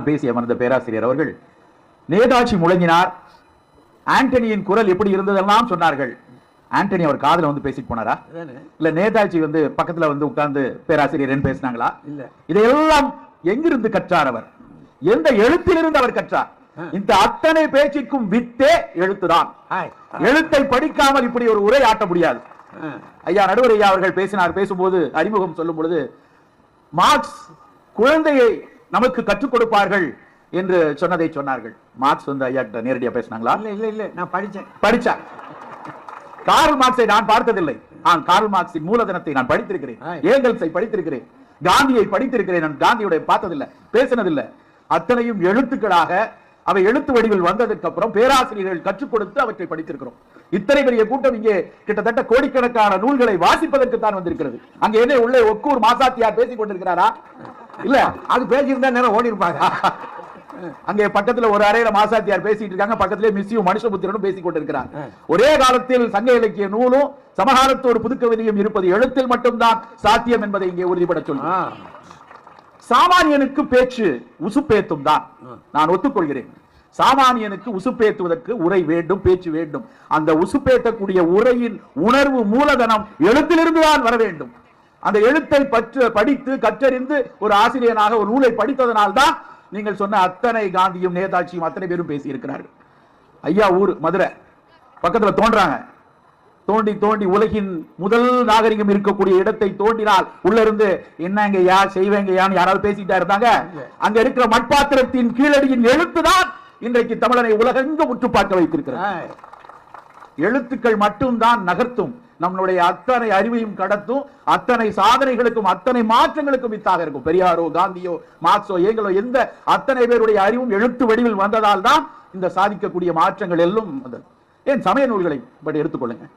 பேசிய மறந்த பேராசிரியர் அவர்கள் நேதாஜி முழங்கினார், ஆண்டனியின் குரல் எப்படி இருந்ததெல்லாம் சொன்னார்கள். ஆண்டனி அவர் காதுல வந்து பேசிட்டு போனாரா? இல்ல நேதாஜி வந்து பக்கத்துல வந்து உட்கார்ந்து பேராசிரியர் பேசினாங்களா? இல்ல. இதையெல்லாம் எங்கிருந்து கற்றார் அவர்? எந்த எழுத்திலிருந்து அவர் கற்றார்? இந்த அத்தனை பேச்சுக்கும் வித்தே எழுத்துதான். எழுத்தை படிக்காமல் இப்படி ஒரு உரை ஆட்ட முடியாது. ஐயா நடுவர் ஐயா அவர்கள் பேசினார். பேசும்போது அறிமுகம் சொல்லும் பொழுது மார்க்ஸ் குழந்தையை நமக்கு கற்றுக் கொடுப்பார்கள் என்று சொன்னதை சொன்னார்கள். மார்க்ஸ் வந்து ஐயா கிட்ட நேரடியா பேசினாங்களா? இல்ல இல்ல, நான் படிச்சேன். கார்ல் மார்க்ஸை நான் பார்த்ததில்லை. கார்ல் மார்க்ஸின் மூலதனத்தை நான் படித்திருக்கிறேன், ஏங்கல்ஸை படித்திருக்கிறேன், காந்தியை படித்திருக்கிறேன். நான் காந்தியுடைய பார்த்ததில்லை, பேசினதில்லை. அத்தனையும் எழுத்துக்களாக அவை எழுத்து வடிவில் வந்ததற்கு அப்புறம் பேராசிரியர்கள் கற்றுக் கொடுத்து அவற்றை படித்திருக்கிறோம். இத்தனை பெரிய கூட்டம் இங்கே கிட்டத்தட்ட கோடிக்கணக்கான நூல்களை வாசிப்பதற்கு தான் வந்திருக்கிறது. அங்கே என்ன உள்ளே ஒக்கூர் மாசாத்தியார் பேசிக் கொண்டிருக்கிறாரா? இல்ல, அது பேசியிருந்தா நேரம் ஓடி இருப்பாங்க. அங்கே பக்கத்துல ஒரு அறையில மாசாத்தியார் பேசிட்டு இருக்காங்க, பக்கத்திலே மிஸ்ஸியும் மனுஷபுத்திரனும் பேசிக் கொண்டிருக்கிறார். ஒரே காலத்தில் சங்க இலக்கிய நூலும் சமகாலத்தோடு புதுக்கவிதையும் இருப்பது எழுத்தில் மட்டும்தான் சாத்தியம் என்பதை இங்கே உறுதிபட சொல்லி, சாமானியனுக்கு பேச்சு உசுப்பேத்தும் தான். நான் ஒத்துக்கொள்கிறேன். சாமானியனுக்கு உசுப்பேத்துவதற்கு உரை வேண்டும், பேச்சு வேண்டும். அந்த உசுப்பேத்தக்கூடிய உரையின் உணர்வு மூலதனம் எழுத்திலிருந்து தான் வர வேண்டும். அந்த எழுத்தை படித்து கற்றறிந்து ஒரு ஆசிரியனாக ஒரு நூலை படித்ததனால்தான் நீங்கள் சொன்ன அத்தனை காந்தியும் நேதாஜியும் அத்தனை பேரும் பேசி இருக்கிறார்கள். ஐயா ஊர் மதுரை பக்கத்துல தோன்றாங்க. தோண்டி தோண்டி உலகின் முதல் நாகரிகம் இருக்கக்கூடிய இடத்தை தோண்டினால் உள்ள இருந்து என்னங்க யா செய்வேங்கயான்னு யாராவது பேசிட்டா இருந்தாங்க. அங்க இருக்கிற மட்பாத்திரத்தின் கீழடியின் எழுத்துதான் இன்றைக்கு தமிழனை உலகெங்கும் உற்று பார்க்க வைத்திருக்கிறார். எழுத்துக்கள் மட்டும்தான் நகர்த்தும், நம்மளுடைய அத்தனை அறிவையும் கடத்தும், அத்தனை சாதனைகளுக்கும் அத்தனை மாற்றங்களுக்கும் வித்தாக இருக்கும். பெரியாரோ காந்தியோ மார்க்ஸோ ஏங்கலோ எந்த அத்தனை பேருடைய அறிவும் எழுத்து வடிவில் வந்ததால் தான் இந்த சாதிக்கக்கூடிய மாற்றங்கள் எல்லாம் வந்தது. ஏன் சமய நூல்களை பற்றி எடுத்துக்கொள்ளுங்க.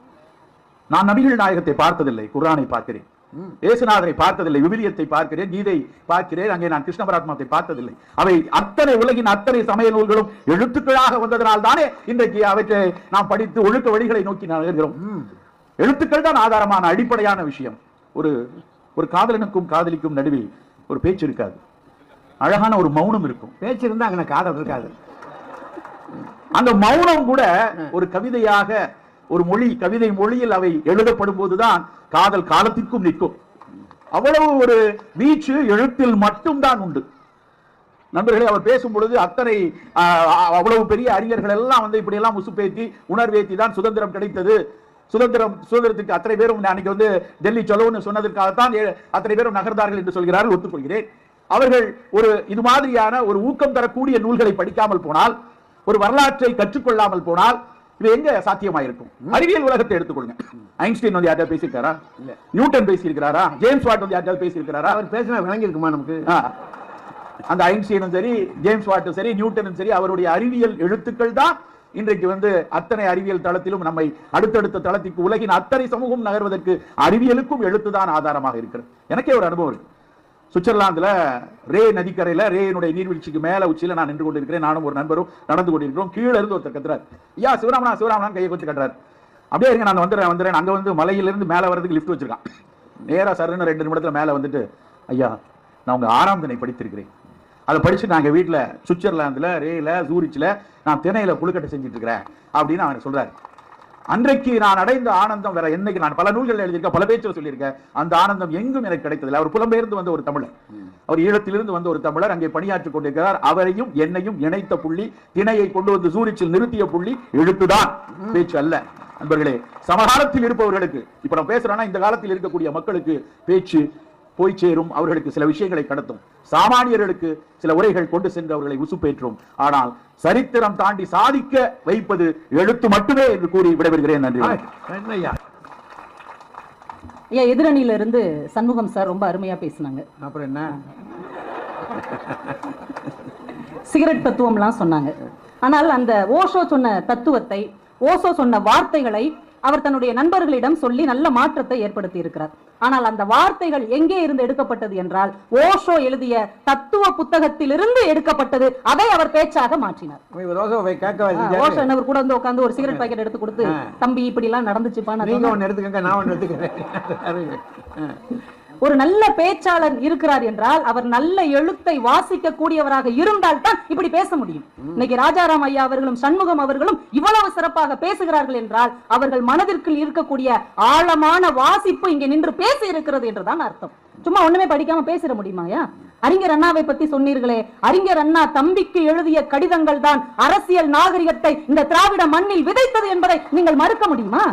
நான் நபிகள் நாயகத்தை பார்த்ததில்லை, குர்ஆனை பார்க்கிறேன். இயேசுநாதரை பார்த்ததில்லை, விவிலியத்தை பார்க்கிறேன், கீதை பார்க்கிறேன். அங்கே நான் கிருஷ்ண பரமாத்மாவை பார்த்ததில்லை. அவை அத்தனை உலகின் அத்தனை சமய நூல்களும் எழுத்துக்களாக வந்ததனால் தானே இன்றைக்கு அவற்றை நாம் படித்து ஒழுக்க வழிகளை நோக்கி நகர்கிறோம். எழுத்துக்கள் தான் ஆதாரமான அடிப்படையான விஷயம். ஒரு காதலனுக்கும் காதலிக்கும் நடுவில் ஒரு பேச்சு இருக்காது, அழகான ஒரு மௌனம் இருக்கும். பேச்சு இருந்தா அங்க காதல் இருக்காது. அந்த மௌனம் கூட ஒரு கவிதையாக, ஒரு மொழி கவிதை மொழியில் அவை எழுதப்படும் போதுதான் காதல் காலத்திற்கும் நிற்கும். அவ்வளவு ஒரு வீச்சு எழுத்தில் மட்டும்தான் உண்டு. நண்பர்களே, அவர் பேசும் பொழுது அத்தனை அவ்வளவு பெரிய அறிஞர்கள் எல்லாம் வந்து இப்படி எல்லாம் உசுப்பேத்தி உணர்வேத்தி தான் சுதந்திரம் கிடைத்தது. சுதந்திரத்துக்கு அத்தனை பேரும் அன்னைக்கு வந்து டெல்லி சொல்லவுன்னு சொன்னதற்காகத்தான் அத்தனை பேரும் நகர்ந்தார்கள் என்று சொல்கிறார்கள், ஒத்துக்கொள்கிறேன். அவர்கள் ஒரு இது மாதிரியான ஒரு ஊக்கம் தரக்கூடிய நூல்களை படிக்காமல் போனால், ஒரு வரலாற்றை கற்றுக்கொள்ளாமல் போனால் இது எங்க சாத்தியமாயிருக்கும்? அறிவியல் உலகத்தை எடுத்துக்கொள்ளுங்க. ஐன்ஸ்டீன் வந்து யாராவது பேசியிருக்காரா? இல்ல. நியூட்டன் பேசியிருக்கிறாரா? ஜேம்ஸ் வாட் வந்து யாராவது பேசியிருக்காரா? அவர் பேசினா விளங்கி இருக்குமா நமக்கு? அந்த ஐன்ஸ்டீனும் சரி, ஜேம்ஸ் வாட்டும் சரி, நியூட்டனும் சரி, அவருடைய அறிவியல் எழுத்துக்கள் தான் இன்றைக்கு வந்து அத்தனை அறிவியல் தளத்திலும் நம்மை அடுத்தடுத்த தளத்திற்கு உலகின் அத்தனை சமூகம் நகர்வதற்கு அறிவியலுக்கும் எழுத்துதான் ஆதாரமாக இருக்கிறது. எனக்கே ஒரு அனுபவம் இருக்கு. சுவிட்சர்லாந்துல ரே நதிக்கரையில ரேனுடைய நீர்வீழ்ச்சிக்கு மேல உச்சியில நான் நின்று கொண்டிருக்கிறேன். நானும் ஒரு நண்பரும் நடந்து கொண்டிருக்கிறோம். கீழே இருந்து ஒருத்தர் கத்துறாரு, ஐயா சிவராமனா சிவராமனா கையை கொஞ்சம் கட்டுறாரு. அப்படியே இருங்க, நான் வந்துடுறேன். அங்க வந்து மலையிலிருந்து மேல வர்றதுக்கு லிஃப்ட் வச்சிருக்கான். நேரா சருன்னு 2 நிமிடத்துல மேல வந்துட்டு, ஐயா நான் உங்க 6ஆம் திணை படித்திருக்கிறேன். அதை படிச்சு நாங்க வீட்டுல சுவிட்சர்லாந்துல ரேல சூரிச்ல நான் திணையில புழுக்கட்டை செஞ்சுட்டு இருக்கிறேன் அப்படின்னு அவன் சொல்றாரு. அன்றைக்கு நான் அடைந்த ஆனந்தம் வேற என்னைக்கு, நான் பல நூல்கள் எழுதியிருக்கேன், பல பேச்சு சொல்லியிருக்கேன், அந்த ஆனந்தம் எங்கும் எனக்கு கிடைத்ததில்லை. அவர் புலம்பெயர்ந்து வந்த ஒரு தமிழர், அவர் ஈழத்திலிருந்து வந்த ஒரு தமிழர், அங்கே பணியாற்றிக் கொண்டிருக்கிறார். அவரையும் என்னையும் இணைத்த புள்ளி, திணையை கொண்டு வந்து சூரிச்சில் நிறுத்திய புள்ளி எழுத்துதான், பேச்சு அல்ல. நண்பர்களே, சமகாலத்தில் இருப்பவர்களுக்கு, இப்ப நம்ம பேசுறோம்னா இந்த காலத்தில் இருக்கக்கூடிய மக்களுக்கு பேச்சு போய் சேரும், அவர்களுக்கு சில விஷயங்களை கடத்தும். சாமானியர்களுக்கு சில உரைகள் கொண்டு சென்று அவர்களை உசுப்பேற்றும். ஆனால் சரித்திரம் தாண்டி சாதிக்க வைப்பது எழுத்து மட்டுமே என்று கூறி விடைபெறுகிறேன். நன்றி. ஐயா, எதிரணியில இருந்து சண்முகம் சார் ரொம்ப அருமையா பேசினாங்க. அப்புறம் என்ன, சிகரெட் தத்துவம்லாம் சொன்னாங்க. ஆனால் அந்த ஓஷோ சொன்ன தத்துவத்தை, ஓஷோ சொன்ன வார்த்தைகளை அவர் தன்னுடைய நண்பர்களிடம் சொல்லி நல்ல மாற்றத்தை ஏற்படுத்தி இருக்கிறார். ஆனால் அந்த வார்த்தைகள் எங்கே இருந்து எடுக்கப்பட்டது என்றால் ஓஷோ எழுதிய தத்துவ புத்தகத்திலிருந்து எடுக்கப்பட்டது. அதை அவர் பேச்சாக மாற்றினார். ஓஷோ என்னவர் கூட வந்து உட்கார்ந்து ஒரு சிகரெட் பாக்கெட் எடுத்து கொடுத்து, தம்பி இப்படி எல்லாம் நடந்துச்சுப்பா, நீங்க ஒன்னு எடுத்துக்கங்க, நான் ஒன்னு எடுத்துக்கிறேன். ஒரு நல்ல பேச்சாளர் இருக்கிறார் என்றால் அவர் நல்ல எழுத்தை வாசிக்க கூடியவராக இருந்தால் தான் இப்படி பேச முடியும். இன்னைக்கு ராஜாராம் ஐயா அவர்களும் சண்முகம் அவர்களும் இவ்வளவு சிறப்பாக பேசுகிறார்கள் என்றால் அவர்கள் மனதிற்குள் இருக்கக்கூடிய ஆழமான வாசிப்பு இங்கே நின்று பேசி இருக்கிறது என்றுதான் அர்த்தம். சும்மா ஒண்ணுமே படிக்காம பேசிட முடியுமாயா? அறிஞர் அண்ணாவை பத்தி சொன்னீர்களே, அறிஞர் அண்ணா தம்பிக்கு எழுதிய கடிதங்கள் தான் அரசியல் நாகரிகத்தை இந்த திராவிட மண்ணில் விதைத்தது என்பதை நீங்கள் மறுக்க முடியுமா?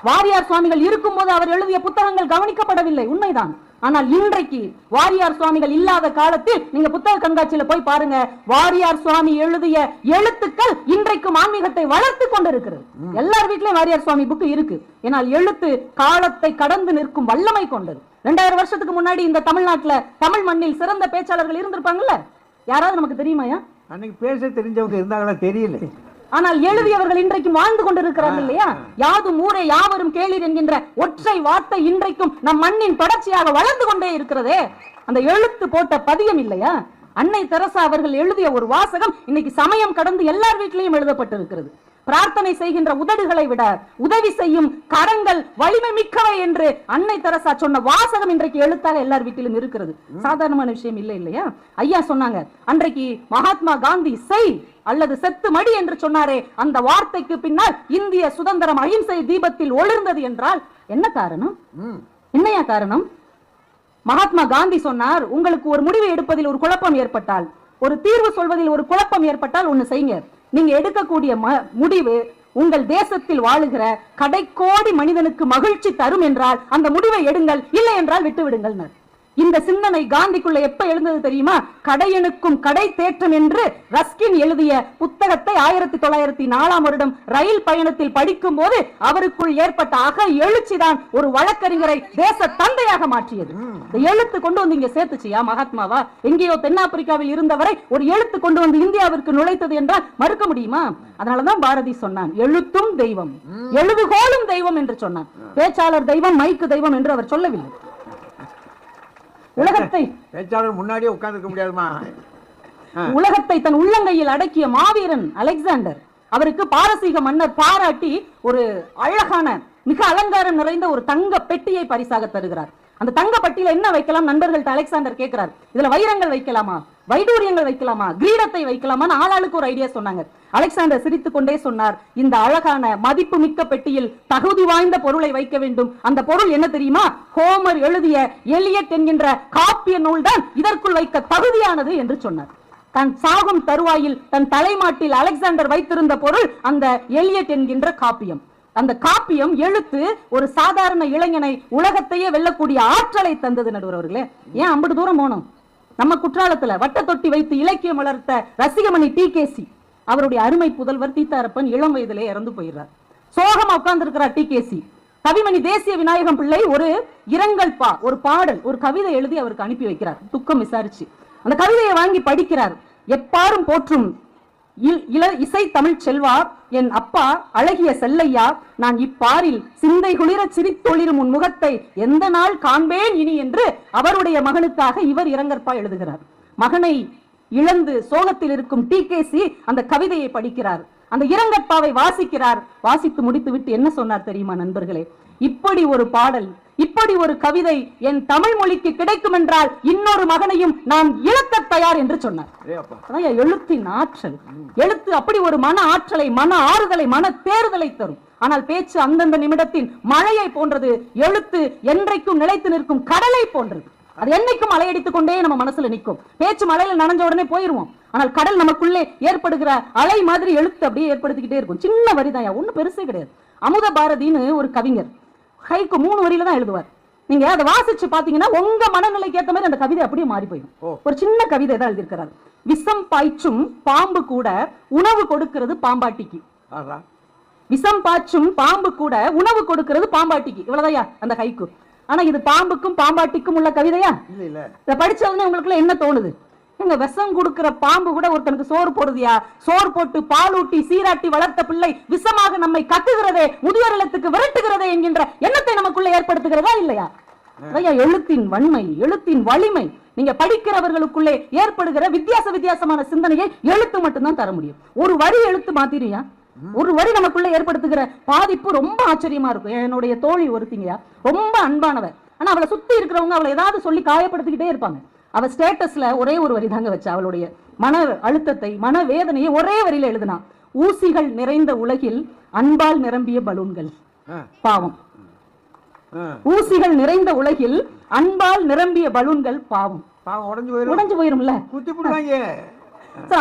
வாரியார் சுவாமிகள் இருக்கும் போது அவர் எழுதிய புத்தகங்கள் கவனிக்கப்படவில்லை, உண்மைதான். ஆனால் இன்றைக்கு வாரியார் சுவாமிகள் இல்லாத காலத்தில் நீங்க புத்தக கண்காட்சியில போய் பாருங்க, வாரியார் சுவாமி எழுதிய எழுத்துக்கள் இன்றைக்கும் ஆன்மீகத்தை வளர்த்து கொண்டிருக்கிறது. எல்லார் வீட்லயும் வாரியார் சுவாமி புக்கு இருக்கு. ஏனால் எழுத்து காலத்தை கடந்து நிற்கும் வல்லமை கொண்டது. 2000 வருஷத்துக்கு முன்னாடி இந்த தமிழ்நாட்டுல தமிழ் மண்ணில் சிறந்த பேச்சாளர்கள் இருந்திருப்பாங்கல்ல, யாராவது நமக்கு தெரியுமாயா? அன்னைக்கு பேச தெரிஞ்சவங்க இருந்தாங்களா தெரியல. ஆனால் எழுதியவர்கள் இன்றைக்கும் வாழ்ந்து கொண்டிருக்கிறார்கள் இல்லையா? யாதும் ஊரே யாவரும் கேளீர் என்கின்ற ஒற்றை வார்த்தை இன்றைக்கும் நம் மண்ணின் தொடர்ச்சியாக வளர்ந்து கொண்டே இருக்கிறதே. அந்த எழுத்து போட்ட பதியம் இல்லையா? அன்னை தெரசா அவர்கள் எழுதிய ஒரு வாசகம் இன்னைக்கு சமயம் கடந்து எல்லார் வீட்டிலையும் எழுதப்பட்டிருக்கிறது. பிரார்த்தனை செய்கின்ற உதடுகளை விட உதவி செய்யும் கரங்கள் வலிமை மிக்கவை என்று அன்னை தெரசா சொன்ன வாசகம் இன்றைக்கு எழுத்தாக எல்லார் வீட்டிலும் இருக்கிறது. சாதாரணமான விஷயம் இல்லை இல்லையா? ஐயா சொன்னாங்க, அன்றைக்கு மகாத்மா காந்தி செய் அல்லது செத்து மடி என்று சொன்னாரே, அந்த வார்த்தைக்கு பின்னால் இந்திய சுதந்திரம் அகிம்சை தீபத்தில் ஒளிர்ந்தது என்றால் என்ன காரணம்? என்னையா காரணம்? மகாத்மா காந்தி சொன்னார், உங்களுக்கு ஒரு முடிவு எடுப்பதில் ஒரு குழப்பம் ஏற்பட்டால், ஒரு தீர்வு சொல்வதில் ஒரு குழப்பம் ஏற்பட்டால் ஒன்னு செய்யுங்க. நீங்க எடுக்கக்கூடிய முடிவு உங்கள் தேசத்தில் வாழுகிற கடைக்கோடி மனிதனுக்கு மகிழ்ச்சி தரும் என்றால் அந்த முடிவை எடுங்கள், இல்லை என்றால் விட்டு விடுங்கள். இந்த சிந்தனை காந்திக்குள்ள எப்ப எழுந்தது தெரியுமா? கடையனுக்கும் கடை தேற்றம் என்று ரஸ்கின் எழுதிய புத்தகத்தை 1904ஆம் வருடம் ரயில் பயணத்தில் படிக்கும் போது அவருக்குள் ஏற்பட்ட அக எழுச்சிதான் ஒரு வழக்கறிஞரை தேச தந்தையாக மாற்றியது. இந்த எழுத்து கொண்டு வந்து இங்க சேர்த்துச்சியா மகாத்மாவா? எங்கேயோ தென்னாப்பிரிக்காவில் இருந்தவரை ஒரு எழுத்து கொண்டு வந்து இந்தியாவிற்கு நுழைத்தது என்றால் மறுக்க முடியுமா? அதனாலதான் பாரதி சொன்னான், எழுத்தும் தெய்வம் எழுதுகோலும் தெய்வம் என்று சொன்னான். பேச்சாளர் தெய்வம், மைக்கு தெய்வம் என்று அவர் சொல்லவில்லை. உலகத்தை பேச்சாளர் முன்னாடியே உட்கார்ந்து முடியாதுமா. உலகத்தை தன் உள்ளங்கையில் அடக்கிய மாவீரன் அலெக்சாண்டர், அவருக்கு பாரசீக மன்னர் பாராட்டி ஒரு அழகான மிக அலங்காரம் நிறைந்த ஒரு தங்க பெட்டியை பரிசாக தருகிறார். அந்த தங்க பெட்டியில என்ன வைக்கலாம் நண்பர்கள்ட்ட அலெக்சாண்டர் கேட்கிறார். இதுல வைரங்கள் வைக்கலாமா, வைடூரியங்கள் வைக்கலாமா, கிரீடத்தை வைக்கலாமா? ஆளாளுக்கு ஒரு ஐடியா சொன்னாங்க. அலெக்சாண்டர் சிரித்துக் கொண்டே சொன்னார், இந்த அழகான மதிப்பு மிக்க பெட்டியில் தகுதி வாய்ந்த பொருளை வைக்க வேண்டும். அந்த பொருள் என்ன தெரியுமா? ஹோமர் எழுதிய எலியட் என்கின்ற காப்பிய நூல் தான் இதற்குள் வைக்க தகுதியானது என்று சொன்னார். தன் சாகும் தருவாயில் தன் தலைமாட்டில் அலெக்சாண்டர் வைத்திருந்த பொருள் அந்த எலியட் என்கின்ற காப்பியம். அந்த காப்பியம் எழுத்து ஒரு சாதாரண இளைஞனை உலகத்தையே வெல்லக்கூடிய ஆற்றலை தந்தது. நடுவர் அவர்களே, ஏன் அம்பது தூரம் போனோம்? நம்ம குற்றாலத்துல வட்ட தொட்டி வைத்து இலக்கியம் வளர்த்த ரசிகமணி டிகேசி, அவருடைய அருமை புதல்வர் தீத்தாரப்பன் இளம் வயதிலே இறந்து போயிடுறார். சோகமா உட்கார்ந்து இருக்கிறார் டிகேசி. கவிமணி தேசிய விநாயகம் பிள்ளை ஒரு இரங்கல் ஒரு பாடல், ஒரு கவிதை எழுதி அவருக்கு அனுப்பி வைக்கிறார். துக்கம் விசாரிச்சு அந்த கவிதையை வாங்கி படிக்கிறார். எப்பாரும் போற்றும் இசை தமிழ் செல்வா, என் அப்பா அழகிய செல்லையா, நான் இப்பாரில் சிந்தை குளிர சிரித்தொளிரும் உன் முகத்தை எந்த நாள் காண்பேன் இனி என்று அவருடைய மகனுக்காக இவர் இரங்கற்பா எழுதுகிறார். மகனை இழந்து சோகத்தில் இருக்கும் டிகேசி அந்த கவிதையை படிக்கிறார். அந்த இரங்கற்பாவை வாசிக்கிறார். வாசித்து முடித்து விட்டு என்ன சொன்னார் தெரியுமா நண்பர்களே? இப்படி ஒரு பாடல், இப்படி ஒரு கவிதை என் தமிழ் மொழிக்கு கிடைக்கும் என்றால் இன்னொரு மகனையும் நான் இழக்க தயார் என்று சொன்னார். எழுத்தின் ஆற்றல், எழுத்து அப்படி ஒரு மன ஆற்றலை, மன ஆறுதலை, மன தேறுதலை தரும். ஆனால் பேச்சு அந்தந்த நிமிடத்தின் மழையை போன்றது. எழுத்து என்றைக்கும் நிலைத்து நிற்கும் கடலை போன்றது. அது என்னைக்கும் அலையடித்துக் கொண்டே நம்ம மனசுல நிற்கும். பேச்சு மழையில நனைஞ்ச உடனே போயிருவோம். ஆனால் கடல் நமக்குள்ளே ஏற்படுகிற அலை மாதிரி எழுத்து அப்படியே ஏற்படுத்திக்கிட்டே இருக்கும். சின்ன வரிதான், ஒன்னும் பெருசே கிடையாது. அமுத பாரதின்னு ஒரு கவிஞர் ஹைக்கு 3 வரியில தான் எழுதுவார். நீங்க அதை வாசிச்சு பாத்தீங்கன்னா உங்க மனநிலைக்கு ஏற்ற மாதிரி அந்த கவிதை அப்படியே மாறி போயிடும். ஒரு சின்ன கவிதை தான் எழுதியிருக்கிறார். விஷம் பாய்ச்சும் பாம்பு கூட உணவு கொடுக்கிறது பாம்பாட்டிக்கு. விஷம் பாய்ச்சும் பாம்பு கூட உணவு கொடுக்கிறது பாம்பாட்டிக்கு. இவ்வளவுதையா அந்த ஹைக்கு. ஆனா இது பாம்புக்கும் பாம்பாட்டிக்கும் உள்ள கவிதையா? இதை படிச்ச உடனே உங்களுக்குள்ள என்ன தோணுது? எங்க விஷம் கொடுக்கிற பாம்பு கூட ஒருத்தனுக்கு சோறு போடுதியா? சோறு போட்டு பாலூட்டி சீராட்டி வளர்த்த பிள்ளை விஷமாக நம்மை கட்டுகிறதே, முதியோர் இல்லத்துக்கு விரட்டுகிறதே என்கின்ற எண்ணத்தை நமக்குள்ள ஏற்படுத்துகிறதா இல்லையா? எழுத்தின் வன்மை, எழுத்தின் வலிமை, நீங்க படிக்கிறவர்களுக்குள்ளே ஏற்படுகிற வித்தியாசமான சிந்தனையை எழுத்து மட்டும்தான் தர முடியும். ஒரு வரி எழுத்து மாத்திரியா? ஒரு வரி நமக்குள்ள ஏற்படுத்துகிற பாதிப்பு ரொம்ப ஆச்சரியமா இருக்கும். என்னுடைய தோழி ஒருத்திங்கயா, ரொம்ப அன்பானவர். ஆனா அவளை சுத்தி இருக்கிறவங்க அவளை ஏதாவது சொல்லி காயப்படுத்திக்கிட்டே இருப்பாங்க. அவ ஸ்டேட்டஸ்ல ஒரே ஒரு வரி தாங்க வச்சா, அவளுடைய மன அழுத்தத்தை மன வேதனையை ஒரே வரியில எழுதினா, ஊசிகள் நிறைந்த உலகில் அன்பால் நிரம்பிய பலூன்கள் பாவம். ஊசிகள் நிறைந்த உலகில் அன்பால் நிரம்பிய பலூன்கள் பாவம். உடைஞ்சு போயிரும்ல, குத்தி போடுவாங்க.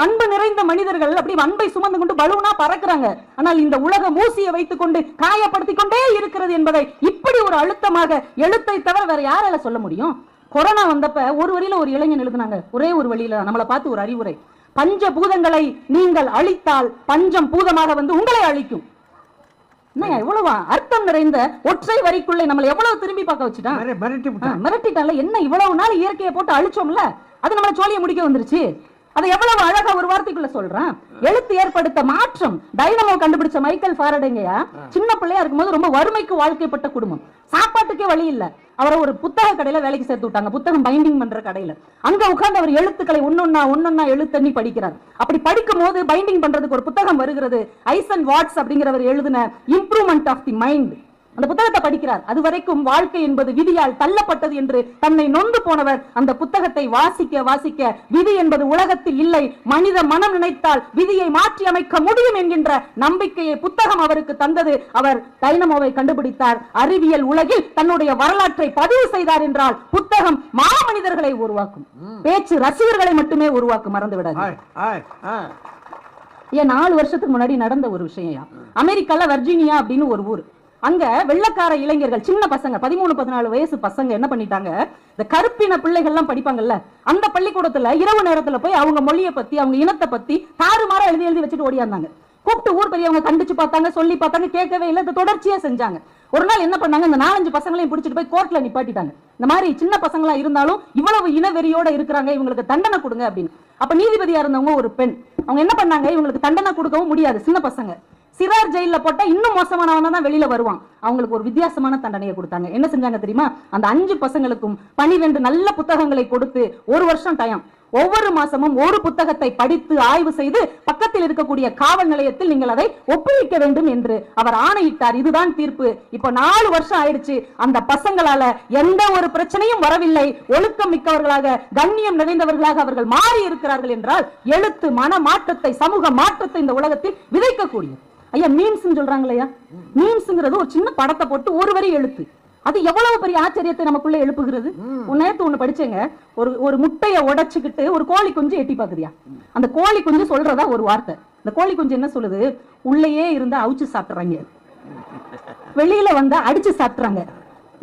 அன்பு நிறைந்த மனிதர்கள் அப்படி அன்பை சுமந்து கொண்டு பலூனா பறக்கிறாங்க. ஆனால் இந்த உலகம் ஊசியை வைத்துக் கொண்டு காயப்படுத்திக் கொண்டே இருக்கிறது என்பதை இப்படி ஒரு அழுத்தமாக எழுத்தை தவிர வேற யாரால சொல்ல முடியும்? கொரோனா வந்தப்ப ஒரு வரியில ஒரு இளைஞன் எழுதுனாங்க, ஒரே ஒரு வழியில நம்மளை பார்த்து ஒரு அறிவுரை, பஞ்ச பூதங்களை நீங்கள் அழித்தால் பஞ்சம் பூதமாக வந்து உங்களை அழிக்கும். எவ்வளவு அர்த்தம் நிறைந்த ஒற்றை வரிக்குள்ளே நம்மளை எவ்வளவு திரும்பி பார்க்க வச்சுட்டான், மிரட்டிட்டால. என்ன இவ்வளவு நாள் இயற்கையை போட்டு அழிச்சோம்ல, அது நம்மள சோழியை முடிக்க வந்துருச்சு. அதை எவ்வளவு அழகா ஒரு வார்த்தைக்குள்ள சொல்றான். எழுத்து ஏற்படுத்த மாற்றம். டைனமோ கண்டுபிடிச்ச மைக்கேல் ஃபாரடேங்கயா சின்ன பிள்ளையா இருக்கும்போது ரொம்ப வறுமைக்கு வாழ்க்கைப்பட்ட குடும்பம், சாப்பாட்டுக்கே வழி இல்ல. அவரை ஒரு புத்தக கடையில வேலைக்கு சேர்த்து விட்டாங்க, புத்தகம் பைண்டிங் பண்ற கடையில. அங்க உட்கார்ந்து அவர் எழுத்துக்களை ஒன்னொன்னா எழுத்தண்ணி படிக்கிறார். அப்படி படிக்கும் போது பைண்டிங் பண்றதுக்கு ஒரு புத்தகம் வருகிறது, ஐசன் வாட்ஸ் அப்படிங்கிறவர் எழுதின இம்ப்ரூவ்மெண்ட் ஆஃப் தி மைண்ட். அந்த புத்தகத்தை படிக்கிறார். அது வரைக்கும் வாழ்க்கை என்பது விதியால் தள்ளப்பட்டது என்று தன்னை நொந்து போனவர் அந்த புத்தகத்தை வாசிக்க வாசிக்க விதி என்பது உலகத்தில் இல்லை, மனித மனம் நினைத்தால் விதியை மாற்றி அமைக்க முடியும் என்கின்ற நம்பிக்கையை புத்தகம் அவருக்கு தந்தது. அவர் டைனமோவை கண்டுபிடித்தார். அறிவியல் உலகில் தன்னுடைய வரலாற்றை பதிவு செய்தார் என்றால் புத்தகம் மாமனிதர்களை உருவாக்கும், பேச்சு ரசிகர்களை மட்டுமே உருவாக்கும். மறந்து விடாது. 4 வருஷத்துக்கு முன்னாடி நடந்த ஒரு விஷயம். அமெரிக்கால வர்ஜீனியா அப்படின்னு ஒரு ஊர். அங்க வெள்ளக்கார இளைஞர்கள், சின்ன பசங்க, 13-14 வயசு பசங்க என்ன பண்ணிட்டாங்க, இந்த கருப்பின பிள்ளைகள் எல்லாம் படிப்பாங்கல்ல, அந்த பள்ளிக்கூடத்துல இரவு நேரத்துல போய் அவங்க மொழியை பத்தி அவங்க இனத்தை பத்தி தாறுமாறா எழுதி வச்சுட்டு ஓடியாந்தாங்க. கூப்பிட்டு ஊர் பெரியவங்க கண்டிச்சு பார்த்தாங்க, சொல்லி பார்த்தாங்க, கேட்கவே இல்லை. இந்த தொடர்ச்சியா செஞ்சாங்க. ஒரு நாள் என்ன பண்ணாங்க, இந்த 4-5 பசங்களையும் பிடிச்சிட்டு போய் கோர்ட்ல நிப்பாட்டிட்டாங்க. இந்த மாதிரி சின்ன பசங்களா இருந்தாலும் இவ்வளவு இனவெறியோட இருக்கிறாங்க, இவங்களுக்கு தண்டனை கொடுங்க அப்படின்னு. அப்ப நீதிபதியா இருந்தவங்க ஒரு பெண், அவங்க என்ன பண்ணாங்க, இவங்களுக்கு தண்டனை கொடுக்கவும் முடியாது, சின்ன பசங்க, சிறார் ஜெயில போட்டா இன்னும் மோசமானவன தான் வெளியில வருவான். அவங்களுக்கு ஒரு வித்தியாசமான தண்டனையை கொடுத்தாங்க. என்ன செஞ்சாங்க தெரியுமா, அந்த 5 பசங்களுக்கும் 12 நல்ல புத்தகங்களை கொடுத்து 1 வருஷம் டைம், ஒவ்வொரு மாசமும் ஒரு புத்தகத்தை படித்து ஆய்வு செய்து பக்கத்தில் இருக்கக்கூடிய காவல் நிலையத்தில் நீங்கள் அதை ஒப்புவிக்க வேண்டும் என்று அவர் ஆணையிட்டார். இதுதான் தீர்ப்பு. இப்ப 4 வருஷம் ஆயிடுச்சு. அந்த பசங்களால எந்த ஒரு பிரச்சனையும் வரவில்லை. ஒழுக்கம் மிக்கவர்களாக, கண்ணியம் நிறைந்தவர்களாக அவர்கள் மாறி இருக்கிறார்கள் என்றால் எழுத்து மன மாற்றத்தை, சமூக மாற்றத்தை இந்த உலகத்தில் விதைக்கக்கூடியது. ஐயா மீம்ஸ் சொல்றாங்களையா, மீம்ஸ்ங்கிறது ஒரு சின்ன படத்தை போட்டு ஒரு வரி எழுத்து, அது எவ்வளவு பெரிய ஆச்சரியத்தை நமக்குள்ள எழுப்புகிறது. நேத்து ஒண்ணு படிச்சேங்க, ஒரு முட்டையை உடைச்சுக்கிட்டு ஒரு கோழி குஞ்சு எட்டி பாக்குதியா, அந்த கோழி குஞ்சு சொல்றதா ஒரு வார்த்தை. இந்த கோழி குஞ்சு என்ன சொல்லுது, உள்ளேயே இருந்தா அவிச்சு சாப்பிடுறாங்க, வெளியில வந்தா அடிச்சு சாப்பிடுறாங்க.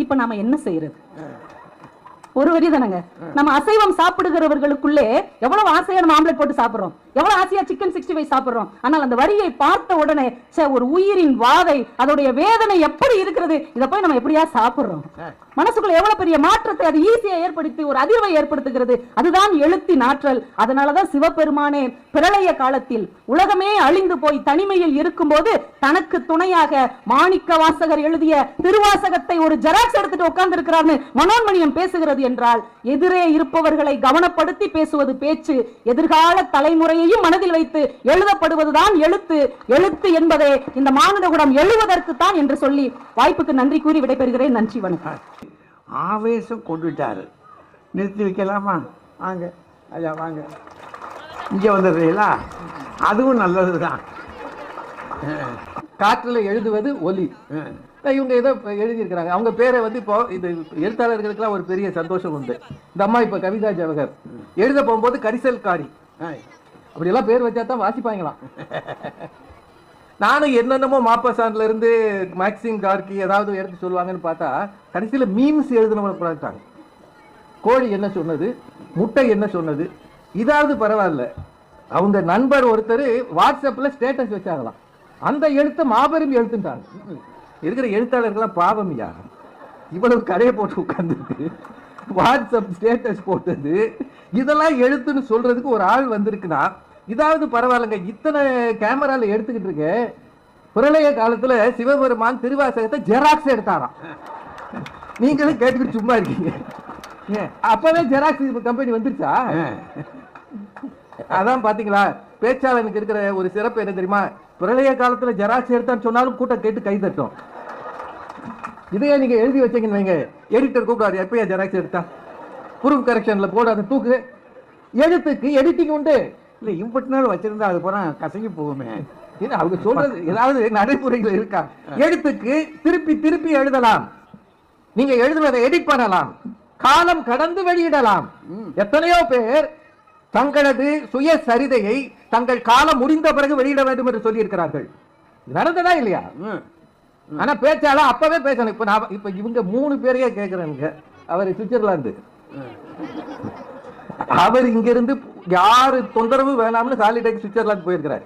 இப்ப நாம என்ன செய்யறது? ஒரு வரி தானங்க. நம்ம அசைவம் சாப்பிடுகிறவர்களுக்குள்ளே எவ்வளவு ஆசையா நம்ம ஆம்லெட் போட்டு சாப்பிடுறோம், எவ்வளவு ஆசையா சிக்கன் 65 சாப்பிடுறோம். ஆனால் அந்த வரியை பார்த்த உடனே ஒரு உயிரின் வாதை, அதோடைய வேதனை எப்படி இருக்கிறது, இதை போய் நம்ம எப்படியா சாப்பிடுறோம். மனசுக்குள்ள எவ்வளவு பெரிய மாற்றத்தை அது ஈஸியா ஏற்படுத்தி ஒரு அதிர்வை ஏற்படுத்துகிறது. அதுதான் எழுத்தின் ஆற்றல். அதனாலதான் சிவபெருமானே பிரளய காலத்தில் உலகமே அழிந்து போய் தனிமையில் இருக்கும் போது தனக்கு துணையாக மாணிக்க வாசகர் எழுதிய திருவாசகத்தை ஒரு ஜெராக்ஸ் எடுத்துட்டு உட்கார்ந்து இருக்கிறார்னு மனோன்மணியம் பேசுகிறது என்றால், எதிரே இருப்பவர்களை கவனப்படுத்தி பேசுவது பேச்சு, எதிர்கால தலைமுறையையும் மனதில் வைத்து எழுதப்படுவதுதான் எழுத்து. எழுத்து என்பதே இந்த மானுட குலம் எழுவதற்கு தான் என்று சொல்லி வாய்ப்புக்கு நன்றி கூறி விடைபெறுகிறேன். நன்றி, வணக்கம். ஆவேசம் கொண்டுட்டாரு, நிறுத்தி வைக்கலாமா? வாங்க ஐயா, வாங்க இங்கே வந்துடுறீங்களா? அதுவும் நல்லதுதான். காற்றுல எழுதுவது ஒலி. இவங்க ஏதோ எழுதியிருக்கிறாங்க, அவங்க பேரை வந்து இப்போ இது எழுத்தாளர்களுக்கெல்லாம் ஒரு பெரிய சந்தோஷம் உண்டு. இந்த அம்மா இப்போ கவிதா ஜவஹர் எழுத போகும்போது கரிசல் காரி அப்படியெல்லாம் பேர் வச்சா தான் வாசிப்பாங்களாம். நானும் என்னென்னமோ மாப்பசான்ல இருந்து மேக்சிம் கார்கி ஏதாவது எடுத்து சொல்லுவாங்கன்னு பார்த்தா கடைசியில் மீம்ஸ் எழுதுனவங்க பார்த்தாங்க. கோழி என்ன சொன்னது, முட்டை என்ன சொன்னது, இதாவது பரவாயில்ல. அவங்க நண்பர் ஒருத்தர் வாட்ஸ்அப்பில் ஸ்டேட்டஸ் வச்சாங்களாம், அந்த எழுத்தை மாபெரும் எழுத்துட்டாங்க. இருக்கிற எழுத்தாளர்கள்லாம் பாவமியா, இவ்வளவு கடையை போட்டு உட்கார்ந்துருக்கு, வாட்ஸ்அப் ஸ்டேட்டஸ் போட்டது, இதெல்லாம் எழுத்துன்னு சொல்றதுக்கு ஒரு ஆள் வந்திருக்குன்னா இதாவது பரவாயில்லைங்க. இத்தனை கேமரால எடுத்துக்கிட்டு இருக்க, பிரளய காலத்துல சிவபெருமான் திருவாசகத்தை ஜெராக்ஸ் எடுத்தாராம். நீங்களும் கேட்டுக்கிட்டு சும்மா இருக்கீங்க. அப்பவே ஜெராக்ஸ் கம்பெனி வந்துருச்சா? அதான் பாத்தீங்களா, பேச்சாளனுக்கு இருக்கிற ஒரு சிறப்பு என்ன தெரியுமா, பிரளய காலத்துல ஜெராக்ஸ் எடுத்தான்னு சொன்னாலும் கூட்டம் கேட்டு கை தட்டும். இதையே நீங்க எழுதி வச்சீங்கன்னு வைங்க, எடிட்டர் கூப்பிடாரு, எப்பயா ஜெராக்ஸ் எடுத்தா ப்ரூஃப் கரெக்ஷன்ல போடாத தூக்கு. எழுத்துக்கு எடிட்டிங் உண்டு. இல்லை இம்பட்டு நாள் வச்சிருந்தா அது போனா கசங்கி போகுமே. ஏன்னா அவங்க சொல்றது ஏதாவது நடைமுறைகள் இருக்கா? எழுத்துக்கு திருப்பி திருப்பி எழுதலாம், நீங்க எழுதுனதை எடிட் பண்ணலாம், காலம் கடந்து வெளியிடலாம். எத்தனையோ பேர் தங்களது சுயசரிதையை தங்கள் காலம் முடிந்த பிறகு வெளியிட வேண்டும் என்று சொல்லி இருக்கிறார்கள். நடந்ததா இல்லையா? ஆனா பேச்சாளர் அப்பவே பேசணும். இப்ப இவங்க 3 பேரையே கேட்கிறேங்க. அவர் சுவிட்சர்லாந்து, அவர் இங்க இருந்து யாரு தொந்தரவு வேணாம்னு சாலிடேக்கு சுவிட்சர்லாந்து போயிருக்கிறார்.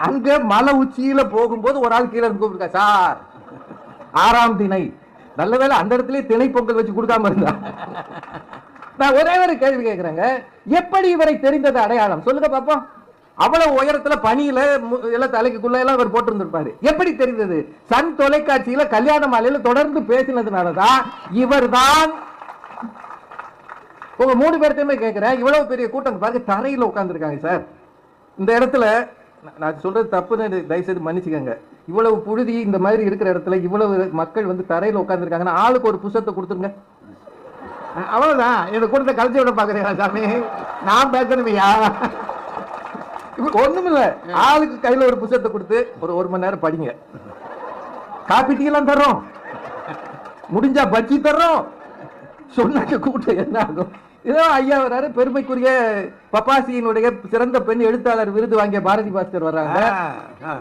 அங்க மலை உச்சியில போகும்போது ஒரு ஆள் கீழே கூப்பிட்டு, சார் 6ஆம் திணை, நல்ல வேளை அந்த இடத்துல திணை பொங்கல் வச்சு கொடுக்காம இருந்தா. நான் ஒரே ஒரு கேள்வி கேட்கிறேங்க, எப்படி இவரை தெரிந்தது அடையாளம் சொல்லுங்க பாப்போம். அவ்வளவு உயரத்துல பனியில எல்லாம் தலைக்குள்ள எல்லாம் அவர் போட்டிருந்திருப்பாரு, எப்படி தெரிந்தது? சன் தொலைக்காட்சியில கல்யாண மாலையில தொடர்ந்து பேசினதுனாலதான் இவர் தான். உங்க 3 பேர்த்தையுமே கேட்கிறேன், இவ்வளவு பெரிய கூட்டம் பாருங்க, தரையில உட்கார்ந்துருக்காங்க சார். இந்த இடத்துல நான் சொல்றது தப்புன்னு தயவுசெய்து மன்னிச்சுக்கங்க. இவ்வளவு புழுதி இந்த மாதிரி இருக்கிற இடத்துல இவ்வளவு மக்கள் வந்து தரையில உட்கார்ந்துருக்காங்கன்னா ஆளுக்கு ஒரு புத்தகத்தை கொடுத்துருங்க. அவ்வளவுதான். இதை கொடுத்த கழிச்சு விட பாக்குறீங்களா சாமி? நான் பேசணுமையா? ஒண்ணுமில்ல, ஆளுக்கு கையில ஒரு புத்தகத்தை கொடுத்து ஒரு மணி நேரம் படிங்க. காப்பி டீ எல்லாம் தர்றோம், முடிஞ்சா பஜ்ஜி தர்றோம். சொன்னாக்க கூட்டம் என்ன ஆகும்? இதோ ஐயா வர்றாரு, பெருமைக்குரிய பப்பாசியினுடைய சிறந்த பெண் எழுத்தாளர் விருது வாங்கிய பாரதி பாஸ்கர் வர்றாங்க,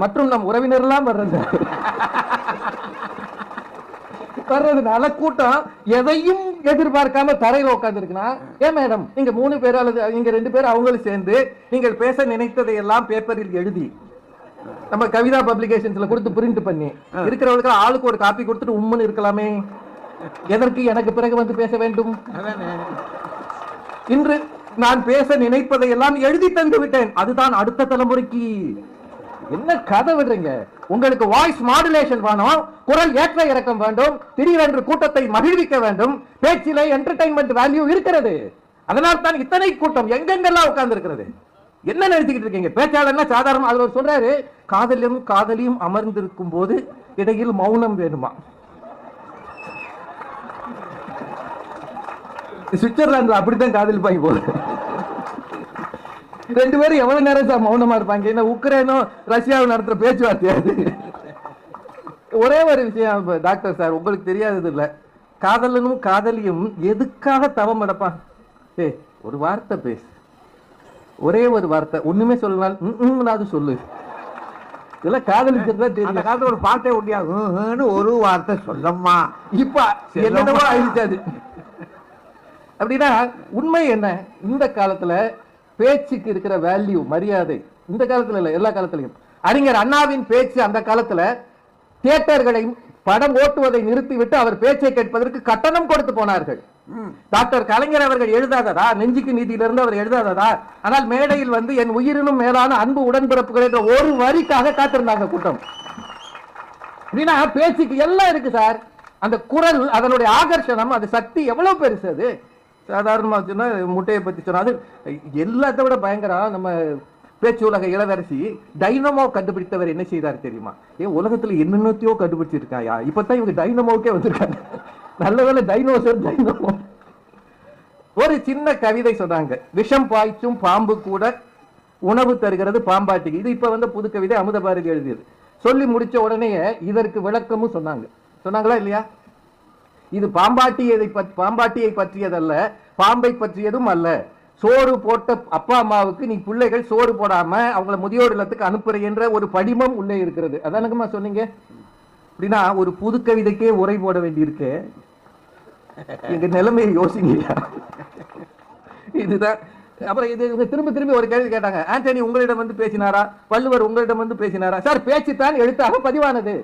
மற்றும் நம் உறவினர் எல்லாம் வர்றதுனால கூட்டம் எதையும் எதிர்பார்க்காம தரையில உட்கார்ந்து இருக்குன்னா, ஏன் மேடம் நீங்க 3 பேர் அல்லது நீங்க 2 பேர் அவங்களும் சேர்ந்து நீங்கள் பேச நினைத்ததை எல்லாம் பேப்பரில் எழுதி நம்ம கவிதா பப்ளிகேஷன்ஸ்ல கொடுத்து பிரிண்ட் பண்ணி இருக்கிறவங்களுக்கு ஆளுக்கு ஒரு காப்பி கொடுத்துட்டு உம்முன்னு இருக்கலாமே. எதற்கு எனக்கு பிறகு வந்து பேச வேண்டும்? இன்று நான் பேச நினைப்பதை எல்லாம் எழுதி தந்து விட்டேன். அதுதான் அடுத்த தலைமுறைக்கு. என்ன கதை விடுறீங்க? உங்களுக்கு வாய்ஸ் மாடுலேஷன் வேணும், குரல் ஏற்ற இறக்கம் வேண்டும், திடீரென்று கூட்டத்தை மகிழ்விக்க வேண்டும், பேச்சிலே என்டர்டைன்மெண்ட் வேல்யூ இருக்கிறது. அதனால் தான் இத்தனை கூட்டம் எங்கெங்கெல்லாம் உட்கார்ந்து இருக்கிறது. என்ன நினைச்சுக்கிட்டு இருக்கீங்க? பேச்சாளர்னா சாதாரண அவர் சொல்றாரு, காதலும் காதலியும் அமர்ந்திருக்கும் போது இடையில் மௌனம் வேணுமா? சுவிட்சர்லாந்து அப்படித்தான் காதல் பாய் போகுது. 2 பேரும் எவ்வளவு நேரம் சார் மௌனமா இருப்பாங்க? என்ன உக்ரைனும் ரஷ்யாவும் நடத்துற பேச்சுவார்த்தையாது? ஒரே ஒரு விஷயம் டாக்டர் சார், உங்களுக்கு தெரியாதது இல்ல, காதலனும் காதலியும் எதுக்காக தவம் நடப்பான்? ஒரு வார்த்தை பேசு, ஒரே ஒரு வார்த்தை, ஒண்ணுமே சொல்லலாம் சொல்லு. இதெல்லாம் காதலிச்சதுதான் தெரியும். அந்த காலத்துல ஒரு பாட்டே ஒட்டியாகும், ஒரு வார்த்தை சொல்லம்மா. இப்ப என்னவோ ஆயிடுச்சாது. அப்படின்னா உண்மை என்ன? இந்த காலத்துல பேச்சுக்கு இருக்கிற வேல்யூ, மரியாதை, இந்த காலத்துல இல்ல எல்லா காலத்திலையும். அறிஞர் அண்ணாவின் பேச்சு அந்த காலத்துல தியேட்டர்களை படம் ஓட்டுவதை நிறுத்திவிட்டு அவர் பேச்சை கேட்பதற்கு கட்டணம் கொடுத்து போனார்கள். டாக்டர் கலைஞர் அவர்கள் எழுதாததா? நெஞ்சுக்கு நீதியிலிருந்து அவர் எழுதாததா? ஆனால் மேடையில் வந்து என் உயிரினும் மேலான அன்பு உடன்பிறப்புகள் என்ற ஒரு வரிக்காக காத்திருந்தாங்க கூட்டம். அப்படின்னா பேச்சுக்கு எல்லாம் இருக்கு சார். அந்த குரல், அதனுடைய ஆகர்ஷணம், அது சக்தி எவ்வளவு பெருசு. அது சாதாரணமா சொன்னா முட்டையை பத்தி சொன்னா, அது எல்லாத்த விட பயங்கரம். நம்ம பேச்சு உலக இளவரசி டைனமோ கண்டுபிடித்தவர் என்ன செய்தார் தெரியுமா? உலகத்துல என்னென்னத்தையோ கண்டுபிடிச்சிருக்காயா, இப்பதான் இவங்க டைனமோக்கே வந்திருக்காங்க. நல்ல வேலை டைனோசர் டைனமோ. ஒரு சின்ன கவிதை சொன்னாங்க, விஷம் பாய்ச்சும் பாம்பு கூட உணவு தருகிறது பாம்பாட்டிக்கு. இது இப்ப வந்து புது கவிதை, அமுத பாரதி எழுதியது. சொல்லி முடிச்ச உடனே இதற்கு விளக்கமும் சொன்னாங்களா இல்லையா? இது பாம்பாட்டியை பற்றியதல்ல, பாம்பை பற்றியதும் அல்ல. சோறு போட்ட அப்பா அம்மாவுக்கு நீ பிள்ளைகள் சோறு போடாம அவங்கள முதியோர் இல்லத்துக்கு அனுப்புற என்ற ஒரு படிமம் உள்ளே இருக்கிறது. அதானுக்குமா சொன்னீங்க? அப்படின்னா ஒரு புது கவிதைக்கே உரை போட வேண்டியிருக்கு. எங்க நிலைமையை யோசிங்க. இதுதான். அப்புறம் இது திரும்பி ஒரு கேள்வி கேட்டாங்க, ஆண்டனி உங்களிடம் வந்து பேசினாரா, வள்ளுவர் உங்களிடம் வந்து பேசினாரா? சார் பேச்சு தான் எழுத்தாக பதிவானது.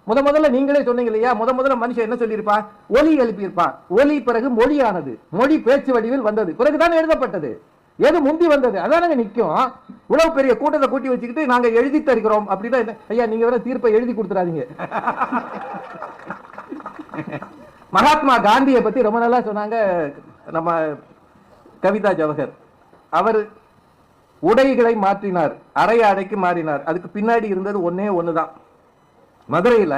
முதல்ல நீங்களே சொன்னீங்க இல்லையா, முதல்ல மனுஷன் என்ன சொல்லியிருப்பான்? ஒலி எழுப்பியிருப்பான். ஒலி பிறகு மொழியானது, மொழி பேச்சு வடிவில் வந்தது, பிறகுதான் எழுதப்பட்டது. எது முந்தி வந்தது அதானங்க நிற்கும். இவ்வளவு பெரிய கூட்டத்தை கூட்டி வச்சுக்கிட்டு நாங்க எழுதி தருகிறோம் அப்படின்னா, ஐயா நீங்க வேற தீர்ப்பை எழுதி கொடுத்துறாதீங்க. மகாத்மா காந்தியை பத்தி ரொம்ப நல்லா சொன்னாங்க நம்ம கவிதா ஜவஹர். அவர் உடைகளை மாற்றினார், அரை ஆடைக்கு மாறினார். அதுக்கு பின்னாடி இருந்தது ஒன்னே ஒண்ணுதான். மதுரையில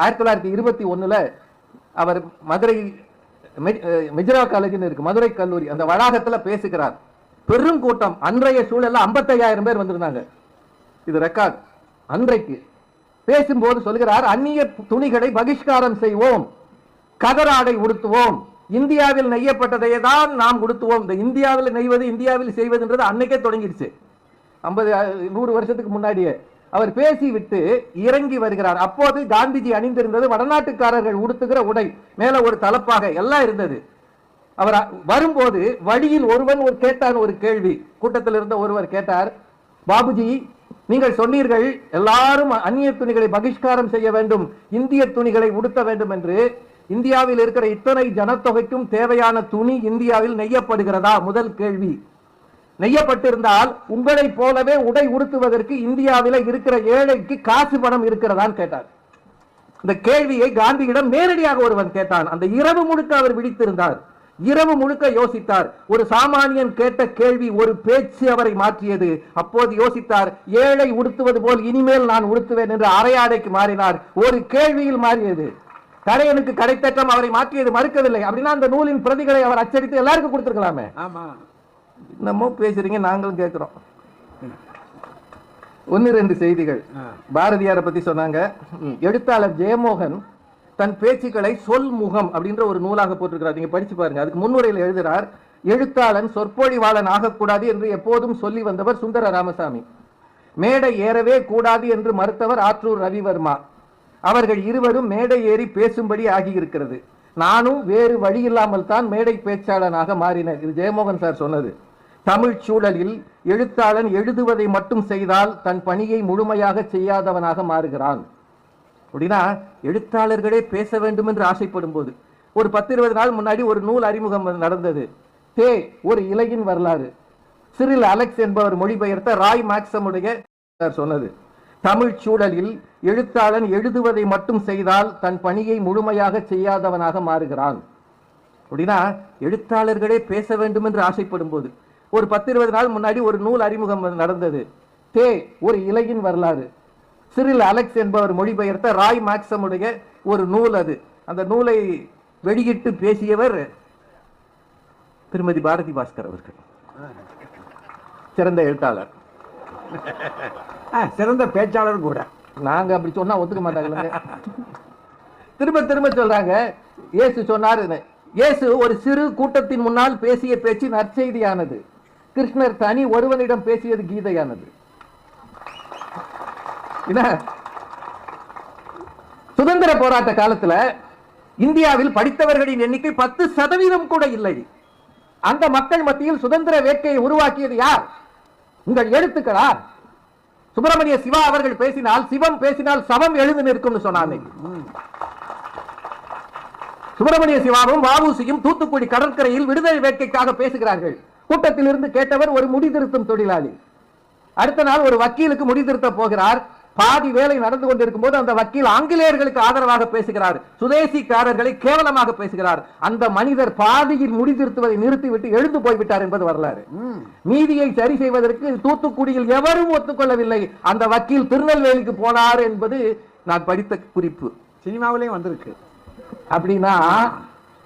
1921 அவர் மதுரை மெஜ்ரா காலேஜ் இருக்கு, மதுரை கல்லூரி, அந்த வளாகத்துல பேசுகிறார். பெரும் கூட்டம், அன்றைய சூழல்ல 55,000 பேர் வந்திருந்தாங்க. இது ரெக்கார்ட். அன்றைக்கு பேசும்போது சொல்கிறார், அந்நிய துணிகளை பகிஷ்காரம் செய்வோம், கதராடை உடுத்துவோம், இந்தியாவில் நெய்யப்பட்டதையே தான் நாம் உடுத்துவோம். இந்த இந்தியாவில் நெய்வது இந்தியாவில் செய்வதுன்றது அன்னைக்கே தொடங்கிடுச்சு, 100 வருஷத்துக்கு முன்னாடியே. அவர் பேசிவிட்டு இறங்கி வருகிறார். அப்போது காந்திஜி அணிந்திருந்தது வடநாட்டுக்காரர்கள் உடுத்துகிற உடை, மேல ஒரு தலப்பாக எல்லாம் இருந்தது. அவர் வரும்போது வழியில் ஒருவன் கேட்டார் ஒரு கேள்வி. கூட்டத்தில் இருந்த ஒருவர் கேட்டார், பாபுஜி, நீங்கள் சொன்னீர்கள் எல்லாரும் அந்நிய துணிகளை பகிஷ்காரம் செய்ய வேண்டும், இந்திய துணிகளை உடுத்த வேண்டும் என்று. இந்தியாவில் இருக்கிற இத்தனை ஜனத்தொகைக்கும் தேவையான துணி இந்தியாவில் நெய்யப்படுகிறதா? முதல் கேள்வி. நெய்யப்பட்டிருந்தால் உங்களைப் போலவே உடை உடுத்துவதற்கு இந்தியாவில் இருக்கிற ஏழைக்கு காசு பணம் இருக்கிறதான்னு கேட்டார். இந்த கேள்வியை காந்தியிடம் நேரடியாக ஒருவன் கேட்டான். அந்த இரவு முழுக்க அவர் விழித்திருந்தார், இரவு முழுக்க யோசித்தார். ஒரு சாமானியன் கேட்ட கேள்வி ஒரு பேச்சு அவரை மாற்றியது. அப்போது யோசித்தார், ஏழை உடுத்துவது போல் இனிமேல் நான் உடுத்துவேன் என்று அரையாடைக்கு மாறினார். ஒரு கேள்வியில் மாறியது. கடையனுக்கு கடைத்தட்டம் அவரை மாற்றியது, மறுக்கவில்லை. அப்படின்னா அந்த நூலின் பிரதிகளை அவர் அச்சடித்து எல்லாருக்கும் கொடுத்திருக்கலாமே. ஆமா, என்னமோ பேசுறீங்க, நாங்களும் கேட்கிறோம். 1-2 செய்திகள். பாரதியாரை பத்தி சொன்னாங்க. எழுத்தாளர் ஜெயமோகன் தன் பேச்சுக்களை சொல் முகம் அப்படின்ற ஒரு நூலாக போட்டிருக்கிறார், நீங்க படிச்சு பாருங்க. அதுக்கு முன்னுரையில் எழுதுறார், எழுத்தாளன் சொற்பொழிவாளன் ஆகக்கூடாது என்று எப்போதும் சொல்லி வந்தவர் சுந்தர ராமசாமி. மேடை ஏறவே கூடாது என்று மறுத்தவர் ஆற்றூர் ரவிவர்மா. அவர்கள் இருவரும் மேடை ஏறி பேசும்படி ஆகியிருக்கிறது. நானும் வேறு வழி இல்லாமல் தான் மேடை பேச்சாளனாக மாறினேன். இது ஜெயமோகன் சார் சொன்னது. தமிழ் சூழலில் எழுத்தாளன் எழுதுவதை மட்டும் செய்தால் தன் பணியை முழுமையாக செய்யாதவனாக மாறுகிறான். அப்படின்னா எழுத்தாளர்களே பேச வேண்டும் என்று ஆசைப்படும் போது, ஒரு 10-20 நாள் முன்னாடி ஒரு நூல் அறிமுகம் நடந்தது. தே ஒரு இலையின் வரலாறு. சிறில் அலெக்ஸ் என்பவர் மொழிபெயர்த்த ராய் மேக்ஸமுடைய சொன்னது. தமிழ் சூழலில் எழுத்தாளன் எழுதுவதை மட்டும் செய்தால் தன் பணியை முழுமையாக செய்யாதவனாக மாறுகிறான். அப்படின்னா எழுத்தாளர்களே பேச வேண்டும் என்று ஆசைப்படும் போது, ஒரு 10-20 நாள் முன்னாடி ஒரு நூல் அறிமுகம் நடந்தது. தே ஒரு இலையின் வரலாறு. சிறில் அலெக்ஸ் என்பவர் மொழிபெயர்த்த ராய் மேக்ஸமுடைய ஒரு நூல் அது. அந்த நூலை வெளியிட்டு பேசியவர் திருமதி பாரதி பாஸ்கர் அவர்கள், சிறந்த எழுத்தாளர், சிறந்த பேச்சாளர் கூட. நாங்க அப்படி சொன்னா ஒத்துக்க மாட்டாங்க. திரும்ப திரும்ப சொல்றாங்க, இயேசு சொன்னார். இயேசு ஒரு சிறு கூட்டத்தின் முன்னால் பேசிய பேச்சு நற்செய்தியானது. கிருஷ்ணர் தனி ஒருவனிடம் பேசியது கீதையானது. சுதந்திர போராட்ட காலத்துல இந்தியாவில் படித்தவர்களின் எண்ணிக்கை 10% கூட இல்லை. அந்த மக்கள் மத்தியில் சுதந்திர வேட்கையை உருவாக்கியது யார்? உங்கள் எழுத்துக்களா? சுப்பிரமணிய சிவா அவர்கள் பேசினால், சிவம் பேசினால் சவம் எழுந்து நிற்கும் சொன்னாங்க. சுப்பிரமணிய சிவாவும் வஉசியும் தூத்துக்குடி கடற்கரையில் விடுதலை வேட்கைக்காக பேசுகிறார்கள். கூட்டத்தில் இருந்து கேட்டவர் ஒரு முடிதிருத்தும் தொழிலாளி. அடுத்த நாள் ஒரு வக்கீலுக்கு முடிதிருத்த போகிறார். பாதி வேலை நடந்து கொண்டிருக்கும் போது அந்த வக்கீல் ஆங்கிலேயர்களுக்கு ஆதரவாக பேசுகிறார், சுதேசிக்காரர்களை கேவலமாக பேசுகிறார். அந்த மனிதர் பாதியில் முடிதிருத்துவதை நிறுத்திவிட்டு எழுந்து போய்விட்டார் என்பது வரலாறு. நீதியை சரி செய்வதற்கு தூத்துக்குடியில் எவரும் ஒத்துக்கொள்ளவில்லை. அந்த வக்கீல் திருநெல்வேலிக்கு போனார் என்பது நான் படித்த குறிப்பு, சினிமாவிலையும் வந்திருக்கு. அப்படின்னா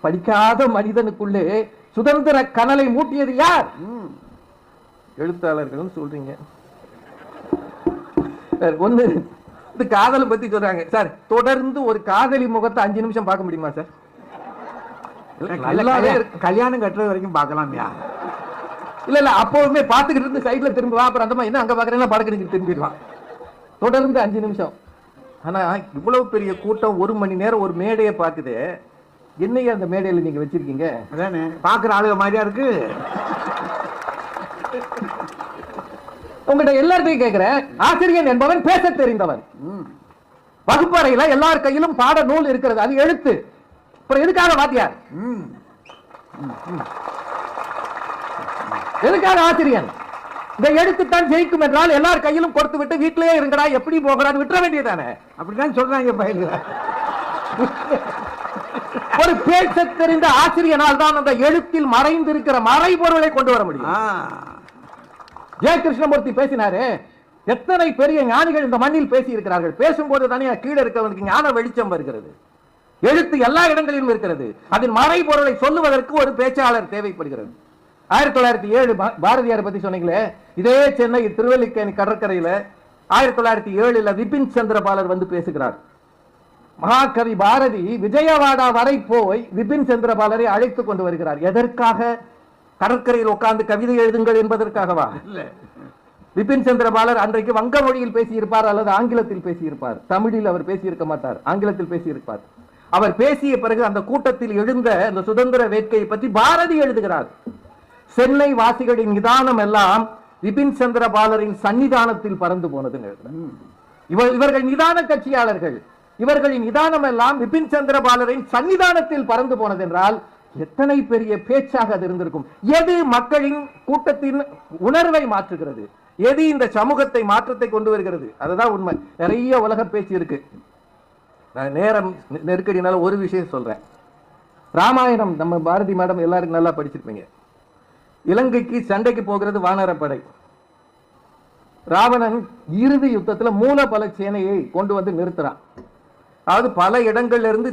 படிக்காத மனிதனுக்குள்ளே சுதந்திர கனலை மூட்டியது யார்? எழுத்தாளர்கள் சொல்றீங்க. ஒண்ணு, இந்த காதலை பத்தி சொல்றாங்க சார். தொடர்ந்து ஒரு காதலி முகத்தை 5 நிமிஷம் பார்க்க முடியுமா சார்? கல்யாணம் கட்டுறது வரைக்கும் பார்க்கலாம். இல்ல அப்பவுமே பார்த்துக்கிட்டு இருந்து சைட்ல திரும்பி வா, அப்புறம் அந்த மாதிரி என்ன அங்க பாக்குறேன்னா படக்கு திரும்பிடுவான். தொடர்ந்து 5 நிமிஷம். ஆனா இவ்வளவு பெரிய கூட்டம் 1 மணி நேரம் ஒரு மேடையை பார்க்குது. என்னைய அந்த மேடையில நீங்க வச்சிருக்கீங்க? அதானே பாக்குற ஆளுக மாதிரியா இருக்கு. உங்கள்கிட்ட எல்லாத்தையும் கேட்கிறேன். ஆசிரியன் என்பவன் பேச தெரிந்தவன். வகுப்பறையில எல்லார் கையிலும் பாட நூல் இருக்கிறது, அது எழுத்து. அப்புறம் எதுக்காக வாத்தியார்? எதுக்காக ஆசிரியன்? இந்த எழுத்துத்தான் ஜெயிக்கும் என்றால் எல்லார் கையிலும் கொடுத்து விட்டு வீட்டிலேயே இருங்கடா, எப்படி போகிறான்னு விட்டுற வேண்டியதானே? அப்படிதான் சொல்றாங்க பயில. ஒரு பேச தெரிந்த ஆசிரியனால் தான் அந்த எழுத்தில் மறைந்திருக்கிற மறைபொருளை கொண்டு வர முடியும். ஜெய கிருஷ்ணமூர்த்தி பேசினாரு, எத்தனை பெரிய ஞானிகள் இந்த மண்ணில் பேசி இருக்கிறார்கள். பேசும்போது தானே கீழே இருக்கவனுக்கு ஞான வெளிச்சம் வருகிறது. எழுத்து எல்லா இடங்களிலும் இருக்கிறது. அதன் மறைபொருளை சொல்லுவதற்கு ஒரு பேச்சாளர் தேவைப்படுகிறது. 1907 பாரதியார் பத்தி சொன்னீங்களே, இதே சென்னை திருவல்லிக்கேணி கடற்கரையில 1907 விபின் சந்திரபாலர் வந்து பேசுகிறார். மகாகவி பாரதி விஜயவாடா வரை போய் விபின் சந்திரபாலரை அழைத்து கொண்டு வருகிறார். எதற்காக? கடற்கரையில் உட்கார்ந்து கவிதை எழுதுங்கள் என்பதற்காகவா? விபின் சந்திரபாலர் அன்றைக்கு வங்க மொழியில் பேசியிருப்பார் அல்லது ஆங்கிலத்தில் பேசியிருப்பார். தமிழில் அவர் பேசியிருக்க மாட்டார், ஆங்கிலத்தில் பேசியிருப்பார். அவர் பேசிய பிறகு அந்த கூட்டத்தில் எழுந்த அந்த சுதந்திர வேட்கையை பற்றி பாரதி எழுதுகிறார். சென்னை வாசிகளின் நிதானம் எல்லாம் விபின் சந்திரபாலரின் சன்னிதானத்தில் பறந்து போனதுன்னு இவர்கள் நிதான கட்சியாளர்கள். இவர்களின் நிதானம் எல்லாம் விபின் சந்திரபாலரின் சன்னிதானத்தில் பறந்து போனது என்றால் எத்தனை பெரிய பேச்சாக அது இருந்திருக்கும். எது மக்களின் கூட்டத்தின் உணர்வை மாற்றுகிறது, எது இந்த சமூகத்தை மாற்றத்தை கொண்டு வருகிறது, அதுதான் உண்மை. நிறைய உலக பேச்சு இருக்கு. நான் நேரம் நெருக்கடினால ஒரு விஷயம் சொல்றேன். ராமாயணம் நம்ம பாரதி மேடம் எல்லாருக்கும் நல்லா படிச்சிருப்பீங்க. இலங்கைக்கு சண்டைக்கு போகிறது வானரப்படை. ராவணன் இறுதி யுத்தத்தில் மூலபல சேனையை கொண்டு வந்து நிறுத்துறான். அதாவது பல இடங்கள்ல இருந்து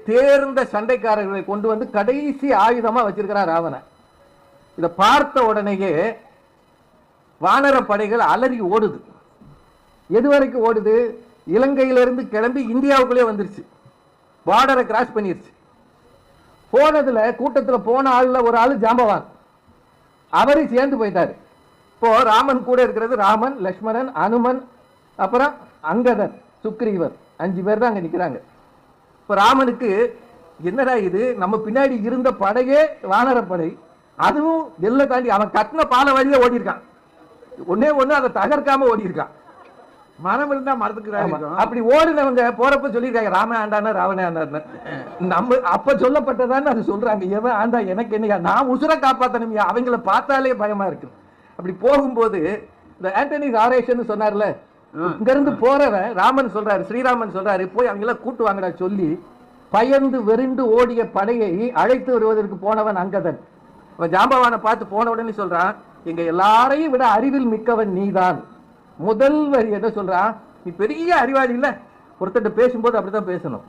தேர்ந்த சண்டைக்காரர்களை கொண்டு வந்து கடைசி ஆயுதமா வச்சிருக்கிறார் ராவணன். இதை பார்த்த உடனேயே வானர படைகள் அலறி ஓடுது. எது வரைக்கும் ஓடுது? இலங்கையிலிருந்து கிளம்பி இந்தியாவுக்குள்ளே வந்துருச்சு, பார்டரை கிராஸ் பண்ணிருச்சு. போனதுல கூட்டத்தில் போன ஆள்ல ஒரு ஆளு ஜாம்பவான், அவரை சேர்ந்து போயிட்டாரு. இப்போ ராமன் கூட இருக்கிறது ராமன், லக்ஷ்மணன், அனுமன், அப்புறம் அங்கதன், சுக்ரீவர், 5 பேர் தான் அங்க நிக்கிறாங்க. இப்போ ராமனுக்கு என்னடா இது, நம்ம பின்னாடி இருந்த படையே வானரப்படை, அதுவும் எல்லை தாண்டி அவன் கட்டின பால வழியே ஓடி இருக்கான். ஒன்னே ஒண்ணு அதை தகர்க்காம ஓடி இருக்கான். மனம் இருந்தா மறந்துக்கிறாங்க. அப்படி ஓடினவங்க போறப்ப சொல்லியிருக்காங்க ராம ஆண்டான ராவண ஆண்டான. நம்ம அப்ப சொல்லப்பட்டதான்னு அது சொல்றாங்க. எவன் ஆண்டா எனக்கு என்னையா, நான் உசுர காப்பாத்தணுமையா, அவங்கள பார்த்தாலே பயமா இருக்கு. அப்படி போகும்போது இந்த ஆண்டனி ஆரேஷன் சொன்னார்ல, இங்க இருந்து போறவன் ராமன் சொல்றாரு, ஸ்ரீராமன் சொல்றாரு, போய் அவங்கள கூட்டு வாங்கடா சொல்லி பயந்து வெறிண்டு ஓடிய படையை அழைத்து வருவதற்கு போனவன் அங்கதன். அவன் ஜாம்பவானை பார்த்து போன உடனே சொல்றான், எங்க எல்லாரையும் விட அறிவில் மிக்கவன் நீதான். முதல் வரி என்ன சொல்றான், நீ பெரிய அறிவாளி இல்ல, ஒருத்தர் பேசும்போது அப்படித்தான் பேசணும்.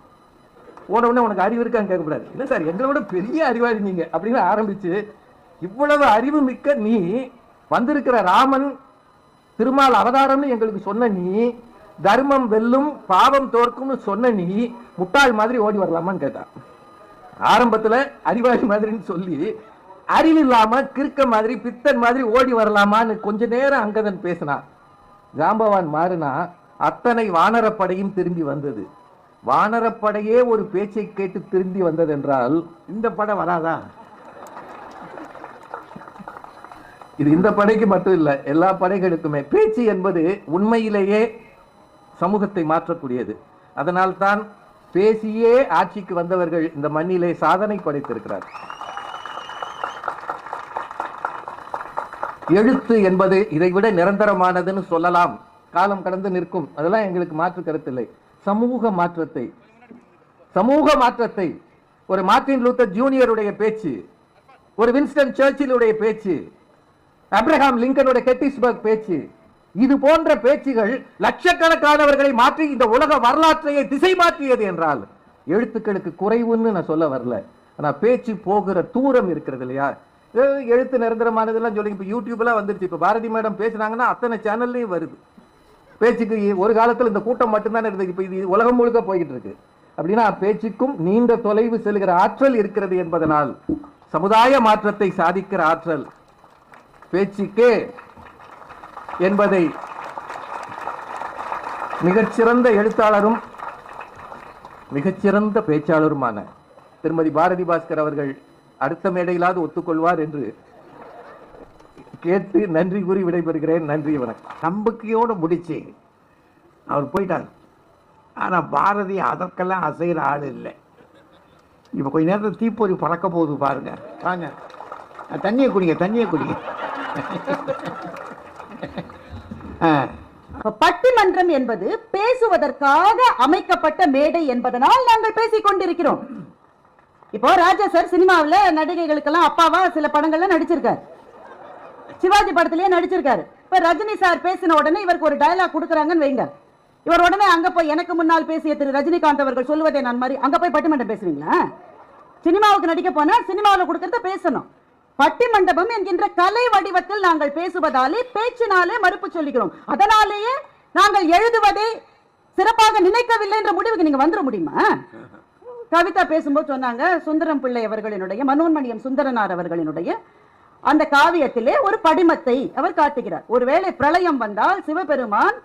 போன உடனே உனக்கு அறிவு இருக்கான்னு கேட்கக்கூடாது. இல்லை சார், எங்களை விட பெரிய அறிவாளி நீங்க அப்படின்னு ஆரம்பிச்சு, இவ்வளவு அறிவு மிக்க நீ வந்திருக்கிற ராமன் திருமால் அவதாரம்னு எங்களுக்கு சொன்ன நீ, தர்மம் வெல்லும் பாவம் தோற்கும்னு சொன்ன நீ முட்டாள் மாதிரி ஓடி வரலாமான்னு கேட்டான். ஆரம்பத்துல அறிவாளி மாதிரின்னு சொல்லி அறிவில்லாம கிறுக்க மாதிரி பித்தன் மாதிரி ஓடி வரலாமான்னு கொஞ்ச நேரம் அங்கதன் பேசினான். ஜாம்பவான் மாறினா அத்தனை வானரப்படையும் திரும்பி வந்தது. வானரப்படையே ஒரு பேச்சை கேட்டு திரும்பி வந்தது என்றால் இந்த படம் வராதா? இது இந்த படைக்கு மட்டும் இல்ல, எல்லா படைகளுக்குமே பேச்சு என்பது உண்மையிலேயே சமூகத்தை மாற்றக்கூடியது. அதனால்தான் பேசியே ஆட்சிக்கு வந்தவர்கள் இந்த மண்ணிலே சாதனை படைத்திருக்கிறார். எழுத்து என்பது இதைவிட நிரந்தரமானதுன்னு சொல்லலாம், காலம் கடந்து நிற்கும், அதெல்லாம் எங்களுக்கு மாற்று கருத்தில்லை. சமூக மாற்றத்தை ஒரு மார்ட்டின் லூத்தர் ஜூனியருடைய பேச்சு, ஒரு வின்ஸ்டன் சர்ச்சிலுடைய பேச்சு, அப்ரஹாம் லிங்கனுடைய கெட்டிஸ்பர்க் பேச்சு, இது போன்ற பேச்சுகள் லட்சக்கணக்கானவர்களை மாற்றி இந்த உலக வரலாற்றையை திசை மாற்றியது என்றால் எழுத்துக்களுக்கு குறைவுன்னு நான் சொல்ல வரல. ஆனா பேச்சு போகிற தூரம் இருக்கிறது இல்லையா, எழுத்து நிரந்தரமானதெல்லாம் சொல்லி இப்ப யூடியூப்லாம் வந்துருச்சு. இப்ப பாரதி மேடம் பேசினாங்கன்னா அத்தனை சேனல்லையும் வருது. பேச்சுக்கு ஒரு காலத்தில் இந்த கூட்டம் மட்டும்தான் இருந்தது, இப்ப இது உலகம் முழுக்க போய்கிட்டு இருக்கு. அப்படின்னா பேச்சுக்கும் நீண்ட தொலைவு செல்கிற ஆற்றல் இருக்கிறது என்பதனால் சமுதாய மாற்றத்தை சாதிக்கிற ஆற்றல் பேச்சுக்கே என்பதை மிகச்சிறந்த எழுத்தாளரும் மிகச்சிறந்த பேச்சாளருமான திருமதி பாரதி பாஸ்கர் அவர்கள் அடுத்த மேடையிலாவது ஒத்துக்கொள்வார் என்று கேட்டு நன்றி கூறி விடைபெறுகிறேன். நன்றி, வணக்கம். நம்பிக்கையோடு முடிச்சு அவர் போயிட்டார். ஆனா பாரதி அதற்கெல்லாம் அசைகிற ஆள் இல்லை. இப்ப கொஞ்ச நேரத்தில் தீப்பொறி பறக்க போகுது பாருங்க. வாங்க, தண்ணியை குடிங்க. பட்டிமன்றம் என்பது பேசுவதற்காக அமைக்கப்பட்ட மேடை என்பதனால் நாங்கள் பேசிக் கொண்டிருக்கிறோம். இப்போ ராஜா சார் சினிமாவில் நடிகைகளுக்கெல்லாம் அப்பாவா சில படங்கள்ல நடிச்சிருக்காரு, சிவாஜி படத்திலேயே நடிச்சிருக்காரு. இப்ப ரஜினி சார் பேசின உடனே இவருக்கு ஒரு டயலாக் கொடுக்குறாங்கன்னு வைங்க, இவர் உடனே அங்க போய் எனக்கு முன்னால் பேசிய திரு ரஜினிகாந்த் அவர்கள் சொல்வதை நான் மாதிரி அங்க போய் பட்டிமன்றம் பேசுவீங்களா? சினிமாவுக்கு நடிக்க போனா சினிமாவில் கொடுக்கறத பேசணும். பட்டிமண்டபம் என்கின்ற கலை வடிவத்தில் நாங்கள் பேசுவதாலே பேச்சினாலே மறுப்பு சொல்லிக்கிறோம். அதனாலேயே நாங்கள் எழுதுவதை சிறப்பாக நினைக்கவில்லை என்ற முடிவுக்கு நீங்க வந்துட முடியுமா? கவிதா பேசும்போது சொன்னாங்க, சுந்தரம் பிள்ளை அவர்களினுடைய, மனோன்மணியம் சுந்தரனார் அவர்களினுடைய அந்த காவியத்திலே ஒரு படிமத்தை அவர் காட்டுகிறார். ஒருவேளை பிரளயம் வந்தால் சிவபெருமான்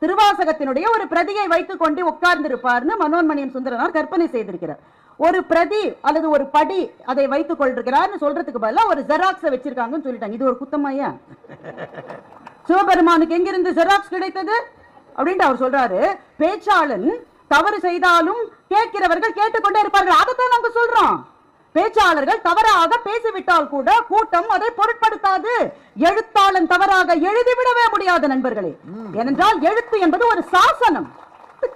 திருவாசகத்தினுடைய ஒரு பிரதியை வைத்துக் கொண்டு உட்கார்ந்திருப்பார்னு மனோன்மணியம் சுந்தரனார் கற்பனை செய்திருக்கிறார். ஒரு பிரதி அல்லது ஒரு படி அதை வைத்துக் கொண்டிருக்கிறார் சொல்றதுக்கு பதிலா ஒரு ஜெராக்ஸ் வச்சிருக்காங்கன்னு சொல்லிட்டாங்க. இது ஒரு குத்தமாயா? சிவபெருமானுக்கு எங்கிருந்து ஜெராக்ஸ் கிடைத்தது அப்படின்ட்டு அவர் சொல்றாரு. பேச்சாளன் தவறு செய்தாலும் கேட்கிறவர்கள் கேட்டுக்கொண்டே இருப்பார்கள். அதைத்தான் நாங்க சொல்றோம். பேச்சாளர்கள் தவறாக பேசிவிட்டால் கூட கூட்டம் அதை பொருட்படுத்தாது. எழுத்தாளன் தவறாக எழுதிவிடவே முடியாது நண்பர்களே. ஏனென்றால் எழுத்து என்பது ஒரு சாசனம்,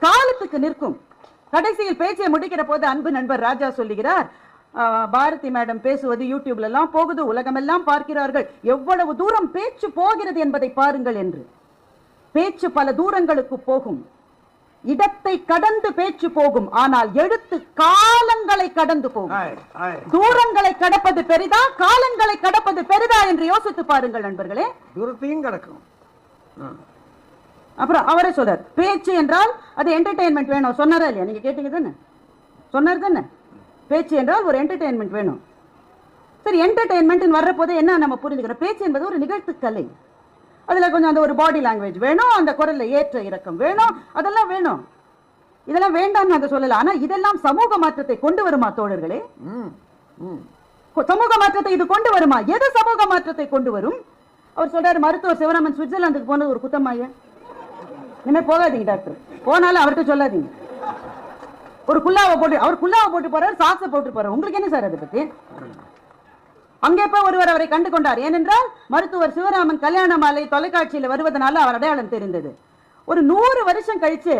காலத்துக்கு நிற்கும். கடைசியில் பேச்சை முடிக்கிற போது அன்பு நண்பர் ராஜா சொல்லுகிறார், பாரதி மேடம் பேசுவது யூடியூப்ல எல்லாம் போகுது, உலகமெல்லாம் பார்க்கிறார்கள், எவ்வளவு தூரம் பேச்சு போகிறது என்பதை பாருங்கள் என்று. பேச்சு பல தூரங்களுக்கு போகும், இடத்தை கடந்து பேச்சு போகும். ஆனால் எழுத்து காலங்களை கடந்து போகும். தூரங்களை கடப்பது பெரிதா, காலங்களை கடப்பது பெரிதா என்று யோசித்து பாருங்கள் நண்பர்களே. தூரத்தையும் கடக்கும். அப்புறம் அவரே சொல்றார், பேச்சு என்றால் அது என்டர்டெயின்மெண்ட் வேணும். சொன்னாரா இல்லையா? நீங்க கேட்டீங்க தானே, சொன்னார் தானே, பேச்சு என்றால் ஒரு என்டர்டெயின்மெண்ட் வேணும். சரி, என்டர்டெயின்மெண்ட் வர்ற போதே என்ன நம்ம புரிஞ்சுக்கிறோம்? பேச்சு என்பது ஒரு நிகழ்த்து கலை. அதுல கொஞ்சம் அந்த ஒரு பாடி லாங்குவேஜ் வேணும், அந்த குரல்ல ஏற்ற இறக்கம் வேணும், அதெல்லாம் வேணும். இதெல்லாம் வேண்டாம் நாங்க சொல்லல. ஆனா இதெல்லாம் சமூக மாற்றத்தை கொண்டு வருமா தோழர்களே? சமூக மாற்றத்தை இது கொண்டு வருமா? எது சமூக மாற்றத்தை கொண்டு வரும்? அவர் சொல்றாரு, மருத்துவர் சிவராமன் சுவிட்சர்லாந்துக்கு போனது ஒரு குத்தமாய? இனிமே போகாதீங்க டாக்டர், போனாலும் அவர்கிட்ட சொல்லாதீங்க. ஒரு குல்லாவை போட்டு, அவர் குல்லாவை போட்டு போறாரு, சாக்ஸை போட்டு போறாரு. உங்களுக்கு என்ன சார் அதை பத்தி? அங்கே போய் ஒருவர் அவரை கண்டு கொண்டார். ஏனென்றால் மருத்துவர் சிவராமன் கல்யாண மாலை தொலைக்காட்சியில் வருவதனால அவர் அடையாளம் தெரிந்தது. ஒரு 100 வருஷம் கழிச்சு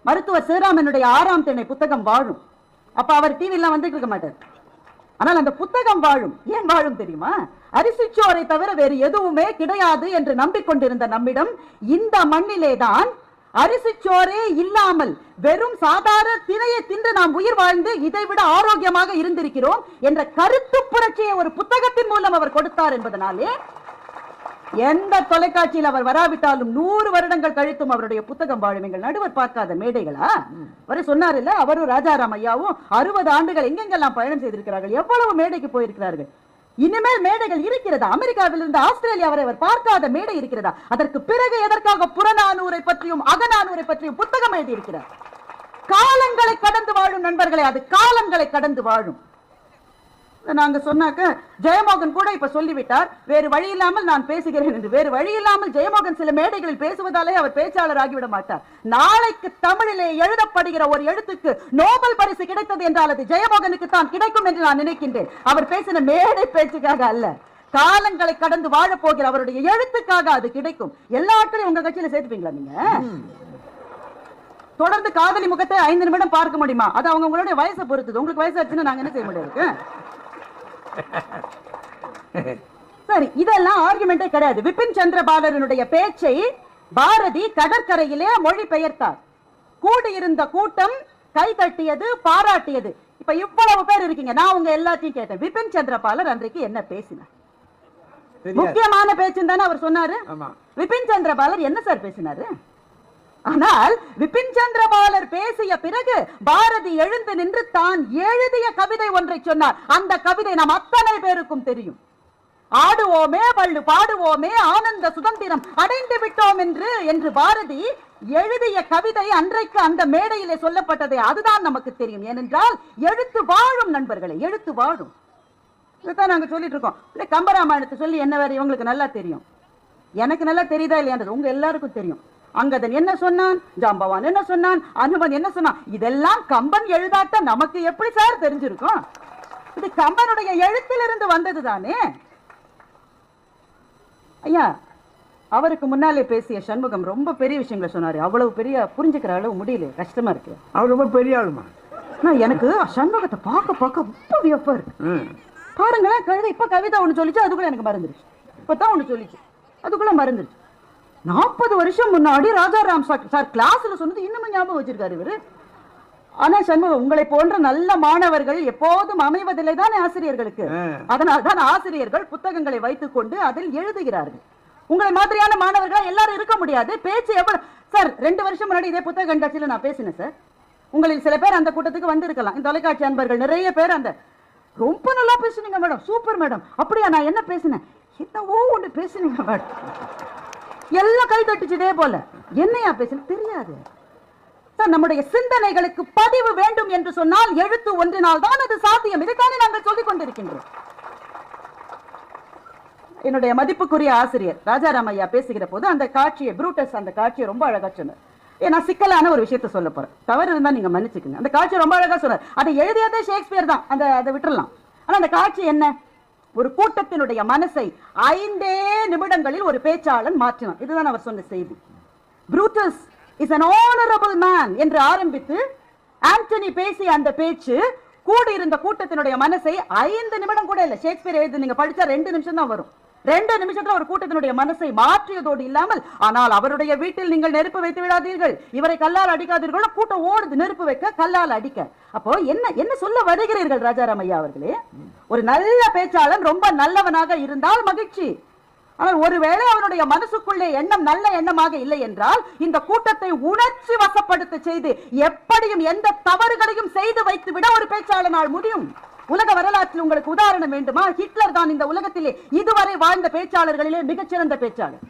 மருத்துவர் சிவராமனுடைய 6ஆம் திணை புத்தகம் வாழும். அப்ப அவர் டிவி எல்லாம் வந்துட்டு இருக்க மாட்டார். ஆனால் அந்த புத்தகம் வாழும். ஏன் வாழும் தெரியுமா? அரிசிச்சோரை தவிர வேறு எதுவுமே கிடையாது என்று நம்பிக்கொண்டிருந்த நம்மிடம் இந்த மண்ணிலே தான் அரிசிச்சோரே இல்லாமல் வெறும் சாதாரண திணையை தின்று நாம் உயிர் வாழ்ந்து இதைவிட ஆரோக்கியமாக இருந்திருக்கிறோம் என்ற கருத்து புரட்சியை ஒரு புத்தகத்தின் மூலம் அவர் கொடுத்தார் என்பதனாலே எந்த தொலைக்காட்சியில் அவர் வராவிட்டாலும் 100 வருடங்கள் கழித்தும் அவருடைய புத்தகம் வாழும். எங்கள் நடுவர் பார்க்காத மேடைகளா? வர சொன்னார் இல்ல, அவரும் ராஜாராம் ஐயாவும் 60 ஆண்டுகள் எங்கெங்கெல்லாம் பயணம் செய்திருக்கிறார்கள், எவ்வளவு மேடைக்கு போயிருக்கிறார்கள். இனிமேல் மேடைகள் இருக்கிறதா? அமெரிக்காவிலிருந்து ஆஸ்திரேலியா வரை அவர் பார்க்காத மேடை இருக்கிறதா? அதற்கு பிறகு எதற்காக புறநானூரை பற்றியும் அகநானூரை பற்றியும் புத்தகம் எழுதியிருக்கிறார்? காலங்களை கடந்து வாழும் நண்பர்களே, அது காலங்களை கடந்து வாழும். நாங்க சொன்னாக்க ஜெயமோகன் கூட இப்ப சொல்லிவிட்டார், வேறு வழி இல்லாமல் நான் பேசுகிறேன் என்று. வேறு வழி இல்லாமல் ஜெயமோகன் சில மேடைகளில் பேசுவதாலே அவர் பேச்சாளர் ஆகிவிட மாட்டார். நாளைக்கு தமிழிலே எழுதப்படுகிற ஒரு எழுத்துக்கு நோபல் பரிசு கிடைத்தது என்றால் அது ஜெயமோகனுக்கு தான் கிடைக்கும் என்று நான் நினைக்கின்றேன். அவர் பேசின மேடை பேச்சுக்காக அல்ல, காலங்களை கடந்து வாழ போகிற அவருடைய எழுத்துக்காக அது கிடைக்கும். எல்லாத்தையும் உங்க கட்சியில சேர்த்துப்பீங்களா? நீங்க தொடர்ந்து காதலி முகத்தை 5 நிமிடம் பார்க்க முடியுமா? அது அவங்க உங்களுடைய வயசை பொறுத்தது. உங்களுக்கு வயசாச்சுன்னா நாங்க என்ன செய்ய முடியாது? சரி, இதெல்லாம் ஆர்குமெண்டே கிடையாது. விபின் சந்திரபாலனுடைய பேச்சை பாரதி கடற்கரையிலே மொழி பெயர்த்தார். கூடியிருந்த கூட்டம் கை தட்டியது, பாராட்டியது. இப்ப இவ்வளவு பேர் இருக்கீங்க, நான் உங்க எல்லாத்தையும் கேட்டேன், விபின் சந்திரபாலர் அன்றைக்கு என்ன பேசினார்? முக்கியமான பேச்சுன்னு தானே அவர் சொன்னாரு. விபின் சந்திரபாலர் என்ன சார் பேசினாரு? ஆனால் விபின் சந்திரபாலர் பேசிய பிறகு பாரதி எழுந்து நின்று தான் எழுதிய கவிதை ஒன்றை சொன்னார். அந்த கவிதை நாம் அத்தனை பேருக்கும் தெரியும். ஆடுவோமே பள்ளு பாடுவோமே ஆனந்த சுதந்திரம் அடைந்து விட்டோம் என்று பாரதி எழுதிய கவிதை அன்றைக்கு அந்த மேடையிலே சொல்லப்பட்டதை அதுதான் நமக்கு தெரியும். ஏனென்றால் எழுத்து வாழும் நண்பர்களே, எழுத்து வாழும். இதைத்தான் நாங்க சொல்லிட்டு இருக்கோம். கம்பராமாயணத்தை சொல்லி என்ன வேற இவங்களுக்கு நல்லா தெரியும், எனக்கு நல்லா தெரியுதா இல்லையான்றது உங்க எல்லாருக்கும் தெரியும். அங்கதன் என்ன சொன்னான், ஜாம்பவான் என்ன சொன்னான், அனுமன் என்ன சொன்னான், இதெல்லாம் கம்பன் எழுதாட்ட நமக்கு எப்படி சார் தெரிஞ்சிருக்கும்? இது கம்பனுடைய எழுத்திலிருந்து வந்தது தானே. ஐயா, அவருக்கு முன்னாலே பேசிய சண்முகம் ரொம்ப பெரிய விஷயங்களை சொன்னாரு. அவ்வளவு பெரிய புரிஞ்சுக்கிற அளவு முடியல, கஷ்டமா இருக்கு. அவர் ரொம்ப பெரிய ஆளுமா? எனக்கு சண்முகத்தை பார்க்க ரொம்ப வியப்பா இருக்கு. பாருங்களேன், கழுதை இப்ப கவிதை ஒண்ணு சொல்லிச்சு, அது கூட எனக்கு மறந்துருச்சு. இப்பதான் ஒண்ணு சொல்லிச்சு, அதுக்குள்ள மறந்துருச்சு. 40 வருஷம் முன்னாடி ராஜாராம் சார் கிளாஸ்ல சொன்னது இன்னும் ஞாபகம் வச்சிருக்காரு இவரு. ஆனா சண்முகம், உங்களை போன்ற நல்ல மாணவர்கள் எப்போதும் அமைவதில்லை தானே ஆசிரியர்களுக்கு. அதனால்தான் ஆசிரியர்கள் புத்தகங்களை வைத்துக் கொண்டு அதில் எழுதுகிறார்கள். உங்களை மாதிரியான மாணவர்கள் எல்லாரும் இருக்க முடியாது. பேச்சு எவ்வளவு சார், 2 வருஷம் முன்னாடி இதே புத்தக கண்காட்சியில நான் பேசினேன் சார். உங்களில் சில பேர் அந்த கூட்டத்துக்கு வந்திருக்கலாம். இந்த தொலைக்காட்சி அன்பர்கள் நிறைய பேர் அந்த ரொம்ப நல்லா பேசுனீங்க மேடம், சூப்பர் மேடம். அப்படியா, நான் என்ன பேசினேன்? என்னவோ ஒன்று பேசுனீங்க மேடம். எல்லாம் கை தட்டுச்சு இதே போல. என்னையா பேசுன தெரியாது சார். நம்முடைய சிந்தனைகளுக்கு பதிவு வேண்டும் என்று சொன்னால் எழுத்து ஒன்றினால் தான் அது சாத்தியம். இதைத்தானே நாங்கள் சொல்லிக் கொண்டிருக்கின்றோம். என்னுடைய மதிப்புக்குரிய ஆசிரியர் ராஜாராம் ஐயா பேசுகிற போது அந்த காட்சியை, புரூட்டஸ் அந்த காட்சியை ரொம்ப அழகா சொன்னார். நான் சிக்கலான ஒரு விஷயத்தை சொல்ல போறேன், தவறு இருந்தா நீங்க மன்னிச்சுக்கங்க. அந்த காட்சியை ரொம்ப அழகா சொன்னார். அதை எழுதியதே ஷேக்ஸ்பியர் தான், அதை விட்டுறலாம். ஆனா அந்த காட்சி என்ன? ஒரு கூட்டத்தினுடைய மனசை 5 நிமிடங்களில் ஒரு பேச்சாளன் மாற்றினான். இதுதான் அவர் சொன்ன செய்தி. Brutus is an honorable man என்று ஆரம்பித்து ஆண்டனி பேசிய அந்த பேச்சு கூடியிருந்த கூட்டத்தினுடைய மனசை 5 நிமிடம் கூட இல்ல, ஷேக்ஸ்பியர் எழுதி நீங்க படிச்சா 2 நிமிஷம் தான் வரும். 2 நிமிஷத்துல ஒரு கூட்டத்தினுடைய மனசை மாற்றியதோடு இல்லாமல், ஆனால் அவருடைய வீட்டில் நீங்கள் நெருப்பு வைத்து விடாதீர்கள், இவரை கல்லால் அடிக்காதீர்கள். கூட்டம் ஓடுது, நெருப்பு வைக்க, கல்லால் அடிக்க. அப்போ என்ன சொல்ல வருகிறீர்கள் ராஜாராம் ஐயா அவர்களே? ஒரு நல்ல பேச்சாளன் ரொம்ப நல்லவனாக இருந்தால் மகிழ்ச்சி. ஆனால் ஒருவேளை அவனுடைய மனசுக்குள்ளே எண்ணம் நல்ல எண்ணமாக இல்லை என்றால் இந்த கூட்டத்தை உணர்ச்சி வசப்படுத்த செய்து எப்படியும் எந்த தவறுகளையும் செய்து வைத்து விட ஒரு பேச்சாளனால் முடியும். உலக வரலாற்றில் உங்களுக்கு உதாரணம் வேண்டுமா? ஹிட்லர் தான் இந்த உலகத்திலே இதுவரை வாழ்ந்த பேச்சாளர்களிலே மிகச்சிறந்த பேச்சாளர்.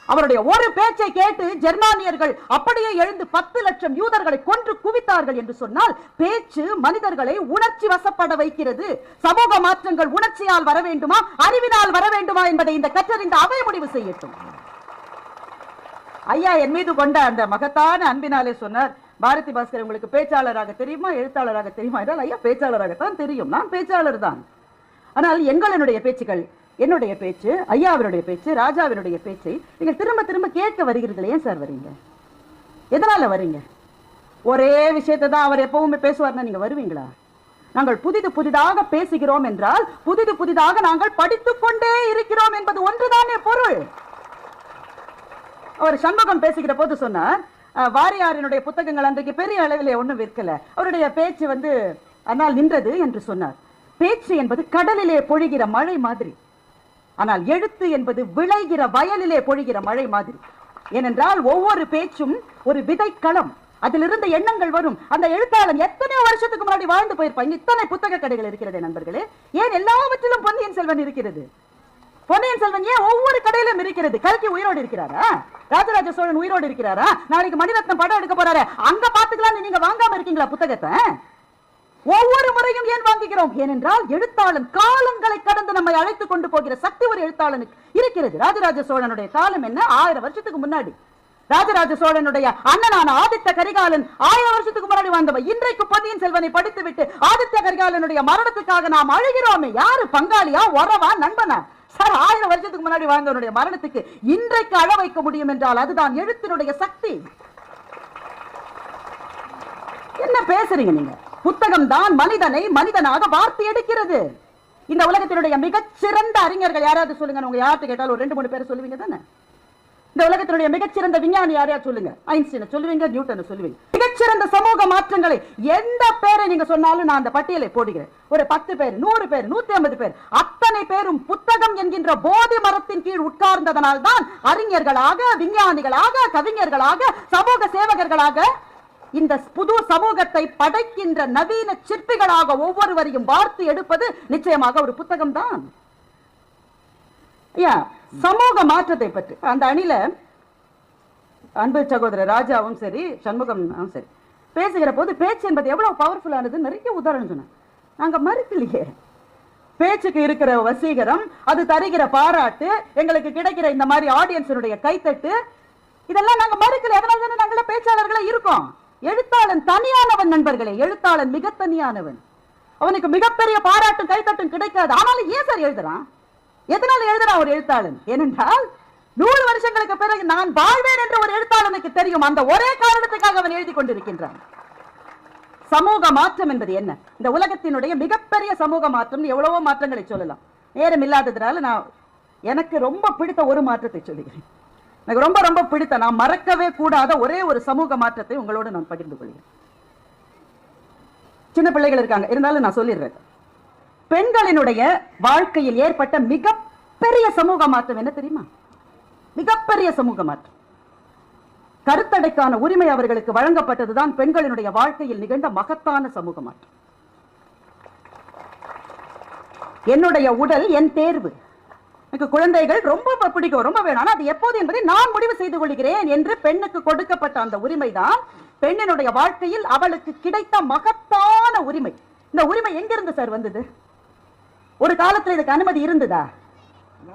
அவருடைய ஒரு பேச்சை கேட்டு ஜெர்மானியர்கள் அப்படியே எழுந்து 10 லட்சம் யூதர்களை கொன்று குவித்தார்கள் என்று சொன்னால், பேச்சு மனிதர்களை உணர்ச்சி வசப்பட வைக்கிறது. சமூக மாற்றங்கள் உணர்ச்சியால் வர வேண்டுமா, அறிவினால் வர வேண்டுமா என்பதை இந்த கற்றறிந்த அவை முடிவு செய்யட்டும். ஐயா என் மீது கொண்ட அந்த மகத்தான அன்பினாலே சொன்னார், பாரதி பாஸ்கர் உங்களுக்கு பேச்சாளராக தெரியுமா, எழுத்தாளராக தெரியுமா என்றால், ஐயா பேச்சாளராகத்தான் தெரியும், நான் பேச்சாளர் தான். ஆனால் எங்களுடைய பேச்சுகள், என்னுடைய பேச்சு, ஐயாவினுடைய பேச்சு, ராஜாவினுடைய பேச்சை நீங்கள் திரும்ப திரும்ப கேட்க வருகிறீர்கள். ஏன் சார் வரீங்க? எதனால வரீங்க? ஒரே விஷயத்தை தான் அவர் எப்பவுமே பேசுவார்னா நீங்க வருவீங்களா? நாங்கள் புதிதாக பேசுகிறோம் என்றால் புதிதாக நாங்கள் படித்துக் கொண்டே இருக்கிறோம் என்பது ஒன்றுதானே பொருள். அவர் சண்முகம் பேசுகிற போது சொன்னார், வாரியாரினுடைய புத்தகங்கள் அன்றைக்கு பெரிய அளவில் ஒன்றும் விற்கல, அவருடைய பேச்சு ஆனால் நின்றது என்று சொன்னார். பேச்சு என்பது கடலிலே பொழிகிற மழை மாதிரி, ஆனால் எழுத்து என்பது விளைகிற வயலிலே பொழிகிற மழை மாதிரி. ஏனென்றால் ஒவ்வொரு பேச்சும் ஒரு விதைக்களம், அதிலிருந்து எண்ணங்கள் வரும். அந்த எழுத்தாளன் எத்தனையோ வருஷத்துக்கு முன்னாடி வாழ்ந்து போயிருப்பாங்க. இத்தனை புத்தக கடைகள் இருக்கிறது நண்பர்களே. ஏன் எல்லாவற்றிலும் பொன்னியின் செல்வன் இருக்கிறது? பொன்னியின் செல்வன் ஏன் ஒவ்வொரு கடையிலும் இருக்கிறது? கல்கி உயிரோடு இருக்கிறாரா? ராஜராஜ சோழன் உயிரோடு இருக்கிறாரா? நாளைக்கு மணிரத்னம் படம் எடுக்க போறாரு, அங்க பாத்துக்கலாம். நீங்க வாங்காம இருக்கீங்களா புத்தகத்தை? ஒவ்வொரு முறையும் ஏன் வாங்குகிறோம்? ஏனென்றால் எழுத்தாளன் காலங்களை கடந்து நம்மை அழைத்துக் கொண்டு போகிற சக்தி ஒரு எழுத்தாளனுக்கு இருக்கிறது. ராஜராஜ சோழனுடைய காலம் என்ன? 1000 வருஷத்துக்கு முன்னாடி. ராஜராஜ சோழனுடைய அண்ணனான ஆதித்த கரிகாலன் 1000 வருஷத்துக்கு முன்னாடி வாழ்ந்தவர். இன்றைக்கு பொன்னியின் செல்வனை படித்து விட்டு ஆதித்த கரிகாலனுடைய மரணத்துக்காக நாம் அழுகிறோமே, யாரு பங்காளியா, உறவா, நண்பனா? சார், 1000 வருஷத்துக்கு முன்னாடி வாழ்ந்தவனுடைய மரணத்துக்கு இன்றைக்கு அழ வைக்க முடியும் என்றால் அதுதான் எழுத்தினுடைய சக்தி. என்ன பேசுறீங்க நீங்க? புத்தகம் தான் மனிதனை மனிதனாக வார்த்தை எடுக்கிறது. இந்த உலகத்தினுடைய மிகச்சிறந்த அறிஞர்கள் யாராவது சொல்லுங்க. உங்க யார்கிட்ட கேட்டாலும் 2-3 பேரை சொல்லுவீங்க தானே? இந்த உலகத்தினுடைய மிகச்சிறந்த விஞ்ஞானி யாரையாவது சொல்லுங்க. ஐன்ஸ்டீனை சொல்லுவீங்க, நியூட்டனை சொல்லுவீங்க. மிகச்சிறந்த சமூக மாற்றங்களை எந்த பேரை நீங்க சொன்னாலும் நான் அந்த பட்டியலை போடுகிறேன். ஒரு 10 பேர், 100 பேர், 150 பேர், அத்தனை பேரும் புத்தகம் என்கின்ற போதி மரத்தின் கீழ் உட்கார்ந்ததனால் தான் அறிஞர்களாக, விஞ்ஞானிகளாக, கவிஞர்களாக, சமூக சேவகர்களாக இந்த புது சமூகத்தை படைக்கின்ற நவீன சிற்பிகளாக ஒவ்வொருவரையும் வார்த்து எடுப்பது நிச்சயமாக ஒரு புத்தகம் தான். சமூக மாற்றத்தை பற்றி அந்த அணில அன்பு சகோதரர் ராஜாவும் சரி, சண்முகம் சரி பேசுகிற போது பேச்சு என்பது எவ்வளவு பவர்ஃபுல்லானது நிறைய உதாரணம் சொன்ன. நாங்க மறுக்கலையே. பேச்சுக்கு இருக்கிற வசீகரம், அது தருகிற பாராட்டு, எங்களுக்கு கிடைக்கிற இந்த மாதிரி ஆடியன்ஸினுடைய கைத்தட்டு, இதெல்லாம் நாங்க மறுக்கல. அதனால தானே நாங்கள பேச்சாளர்களா இருக்கோம். எழுத்தாளன் தனியானவன் நண்பர்களே, எழுத்தாளன் மிக தனியானவன். அவனுக்கு மிகப்பெரிய பாராட்டும் கைத்தட்டும் கிடைக்காது. ஆனாலும் ஏன் சார் எழுதுறான்? எதனால எழுதுறான் ஒரு எழுத்தாளன்? ஏனென்றால் 100 வருஷங்களுக்கு பிறகு நான் வாழ்வேன் என்று ஒரு எழுத்தாளனுக்கு தெரியும். அந்த ஒரே காரணத்துக்காக அவன் எழுதி கொண்டிருக்கின்றான். சமூக மாற்றம் என்பது என்ன? இந்த உலகத்தினுடைய மிகப்பெரிய சமூக மாற்றம். எவ்வளவோ மாற்றங்களை சொல்லலாம், நேரம் இல்லாததுனால நான் எனக்கு ரொம்ப பிடித்த ஒரு மாற்றத்தை சொல்லுகிறேன். எனக்கு ரொம்ப ரொம்ப பிடித்த, நான் மறக்கவே கூடாத ஒரே ஒரு சமூக மாற்றத்தை உங்களோடு நான் பகிர்ந்து கொள்கிறேன். சின்ன பிள்ளைகள் இருக்காங்க, இருந்தாலும் நான் சொல்லிடுறேன். பெண்களினுடைய வாழ்க்கையில் ஏற்பட்ட மிகப்பெரிய சமூக மாற்றம் என்ன தெரியுமா? மிகப்பெரிய சமூக மாற்றம். கருத்தடைக்கான உரிமை அவர்களுக்கு வழங்கப்பட்டதுதான் பெண்களினுடைய வாழ்க்கையில் நிகழ்ந்த மகத்தான சமூக மாற்றம். என்னுடைய உடல் என் தேர்வு, எனக்கு குழந்தைகள் ரொம்ப பிடிக்கும், ரொம்ப வேணும், ஆனால் அது எப்போது என்பதை நான் முடிவு செய்து கொள்கிறேன் என்று பெண்ணுக்கு கொடுக்கப்பட்ட அந்த உரிமை தான் பெண்ணினுடைய வாழ்க்கையில் அவளுக்கு கிடைத்த மகத்தான உரிமை. இந்த உரிமை எங்கிருந்து சார் வந்தது? ஒரு காலத்தில் இதுக்கு அனுமதி இருந்ததா?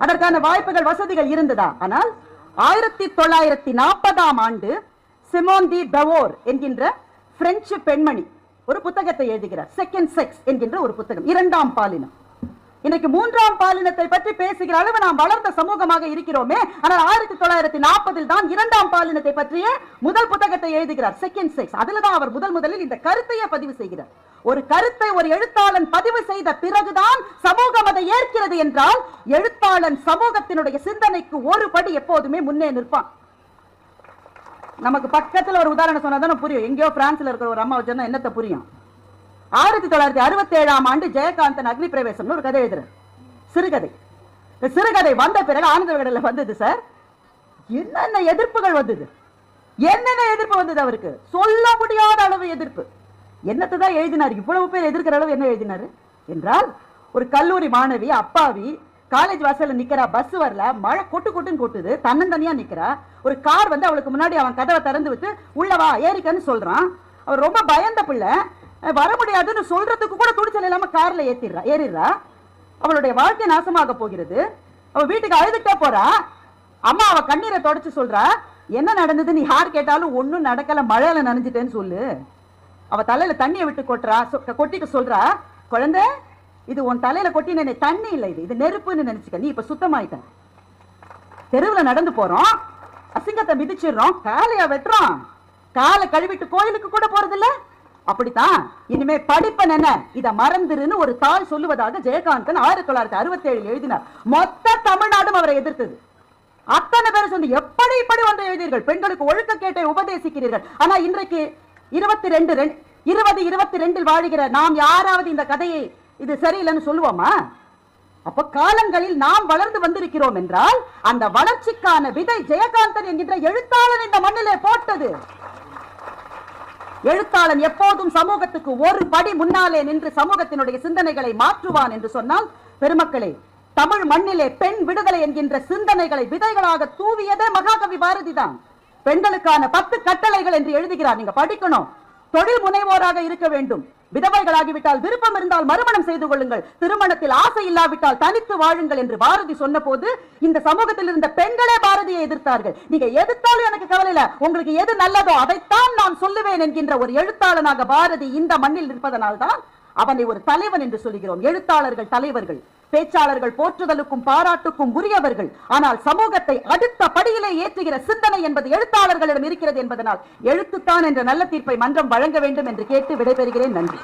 அதற்கான வாய்ப்புகள் வசதிகள் இருந்ததா? ஆனால் 1940ஆம் ஆண்டு சிமோன் டி பெவோர் என்கின்ற பிரெஞ்சு பெண்மணி ஒரு புத்தகத்தை எழுதுகிறார். செகண்ட் செக்ஸ் என்கின்ற ஒரு புத்தகம், இரண்டாம் பாலினம். இன்னைக்கு மூன்றாம் பாலினத்தை பற்றி பேசுகிற அளவு நாம் வளர்ந்த சமூகமாக இருக்கிறோமே, ஆனால் 1940 தான் இரண்டாம் பாலினத்தை பற்றிய முதல் புத்தகத்தை எழுதுகிறார், செகண்ட் செக்ஸ். அதுல தான் அவர் முதலில் இந்த கருத்தையே பதிவு செய்கிறார். ஒரு கருத்தை ஒரு எழுத்தாளன் பதிவு செய்த பிறகுதான் சமூகம் அதை ஏற்கிறது என்றால் எழுத்தாளன் சமூகத்தினுடைய சிந்தனைக்கு ஒரு படி எப்போதுமே முன்னே நிற்பான். நமக்கு பக்கத்துல ஒரு உதாரணம் சொன்னாதான் புரியும். எங்கேயோ பிரான்ஸ்ல இருக்கிற ஒரு அம்மா வச்சா என்னத்தை புரியும்? 1967ஆம் ஆண்டு ஜெயகாந்தன் அக்னி பிரவேசம் ஒரு கதை எழுதுறார், சிறுகதை. சிறுகதை வந்த பிறகு ஆனந்த விகடன்ல வந்தது சார். என்னென்ன எதிர்ப்புகள் வந்தது, என்னென்ன எதிர்ப்பு வந்தது, அவருக்கு சொல்ல முடியாத அளவு எதிர்ப்பு. என்னத்தை தான் எழுதினார்? இவ்வளவு பேர் எதிர்க்கிற அளவு என்ன எழுதினாரு என்றால், ஒரு கல்லூரி மாணவி அப்பாவி காலேஜ் வாசல்ல நிக்கிறா, பஸ் வரல, மழை கொட்டுன்னு கொட்டுது, தன்னந்தனியா நிக்கிறா. ஒரு கார் வந்து அவளுக்கு முன்னாடி அவன் கதவை திறந்து விட்டு உள்ளவா ஏறிக்கன்னு சொல்றான். அவர் ரொம்ப பயந்த பிள்ளை, வர முடியாதுன்னு சொல்றதுக்கு கூட துணிச்சல் இல்லாம கார்ல ஏறிடுறா. அவளுடைய வாழ்க்கை நாசமாக போகிறது. அவ வீட்டுக்கு அழுதுட்டே போறா. அம்மா அவ கண்ணீரை தொடச்சு சொல்றா, என்ன நடந்தது நீ யார் கேட்டாலும் ஒன்னும் நடக்கல, மழையில நனைஞ்சிட்டேன்னு சொல்லு. அவ தலையில தண்ணியை விட்டு கொட்டிட்டு சொல்றா, குழந்தை இது உன் தலையில கொட்டின தண்ணி இல்லை, இது நெருப்புன்னு நினைச்சுக்க, நீ இப்ப சுத்தமாயிட்ட. தெருவுல நடந்து போறோம், அசிங்கத்தை மிதிச்சிடுறோம், காலையா வெட்டுறோம், காலை கழுவிட்டு கோயிலுக்கு கூட போறதில்ல. அப்படித்தான் இனிமே படிப்பன் என்ன இத மறந்துருன்னு ஒரு தாய் சொல்லுவதாக ஜெயகாந்தன் 1967 எழுதினார். மொத்த தமிழ்நாடும் அவரை எதிர்த்தது. அத்தனை பேர் சொல்லி எப்படி இப்படி ஒன்றை எழுதீர்கள், பெண்களுக்கு ஒழுக்கக்கேட்டை உபதேசிக்கிறீர்கள். ஆனா இன்றைக்கு 2022 வாழுகிற நாம் யாராவது இந்த கதையை இது சரியில்லைன்னு சொல்லுவோமா? அப்ப காலங்களில் நாம் வளர்ந்து வந்திருக்கிறோம் என்றால் அந்த வளர்ச்சிக்கான விதை ஜெயகாந்தன் என்கின்ற எழுத்தாளன் இந்த மண்ணிலே போட்டது. எழுத்தாளன் எப்போதும் சமூகத்துக்கு ஒரு படி முன்னாலே நின்று சமூகத்தினுடைய சிந்தனைகளை மாற்றுவான் என்று சொன்னால், பெருமக்களே, தமிழ் மண்ணிலே பெண் விடுதலை என்கின்ற சிந்தனைகளை விதைகளாக தூவியதே மகாகவி பாரதி தான். பெண்களுக்கான 10 கட்டளைகள் என்று எழுதுகிறார், நீங்க படிக்கணும். தொழில் முனைவோராக இருக்க வேண்டும், விதவைகளாகிவிட்டால் விருப்பம் இருந்தால் மறுமணம் செய்து கொள்ளுங்கள், திருமணத்தில் ஆசை இல்லாவிட்டால் தனித்து வாழுங்கள் என்று பாரதி சொன்ன போது இந்த சமூகத்தில் இருந்த பெண்களே பாரதியை எதிர்த்தார்கள். நீங்க எதிர்த்தாலும் எனக்கு கவலை இல்ல, உங்களுக்கு எது நல்லதோ அதைத்தான் நான் சொல்லுவேன் என்கின்ற ஒரு எழுத்தாளனாக பாரதி இந்த மண்ணில் இருப்பதனால் தான் அவனை ஒரு தலைவன் என்று சொல்கிறோம். எழுத்தாளர்கள் தலைவர்கள், பேச்சாளர்கள் போற்றுதலுக்கும் பாராட்டுக்கும் உரியவர்கள். ஆனால் சமூகத்தை அடுத்த படியிலே ஏற்றுகிற சிந்தனை என்பது எழுத்தாளர்களிடம் இருக்கிறது என்பதனால் எழுத்துத்தான் என்ற நல்ல தீர்ப்பை மன்றம் வழங்க வேண்டும் என்று கேட்டு விடைபெறுகிறேன். நன்றி.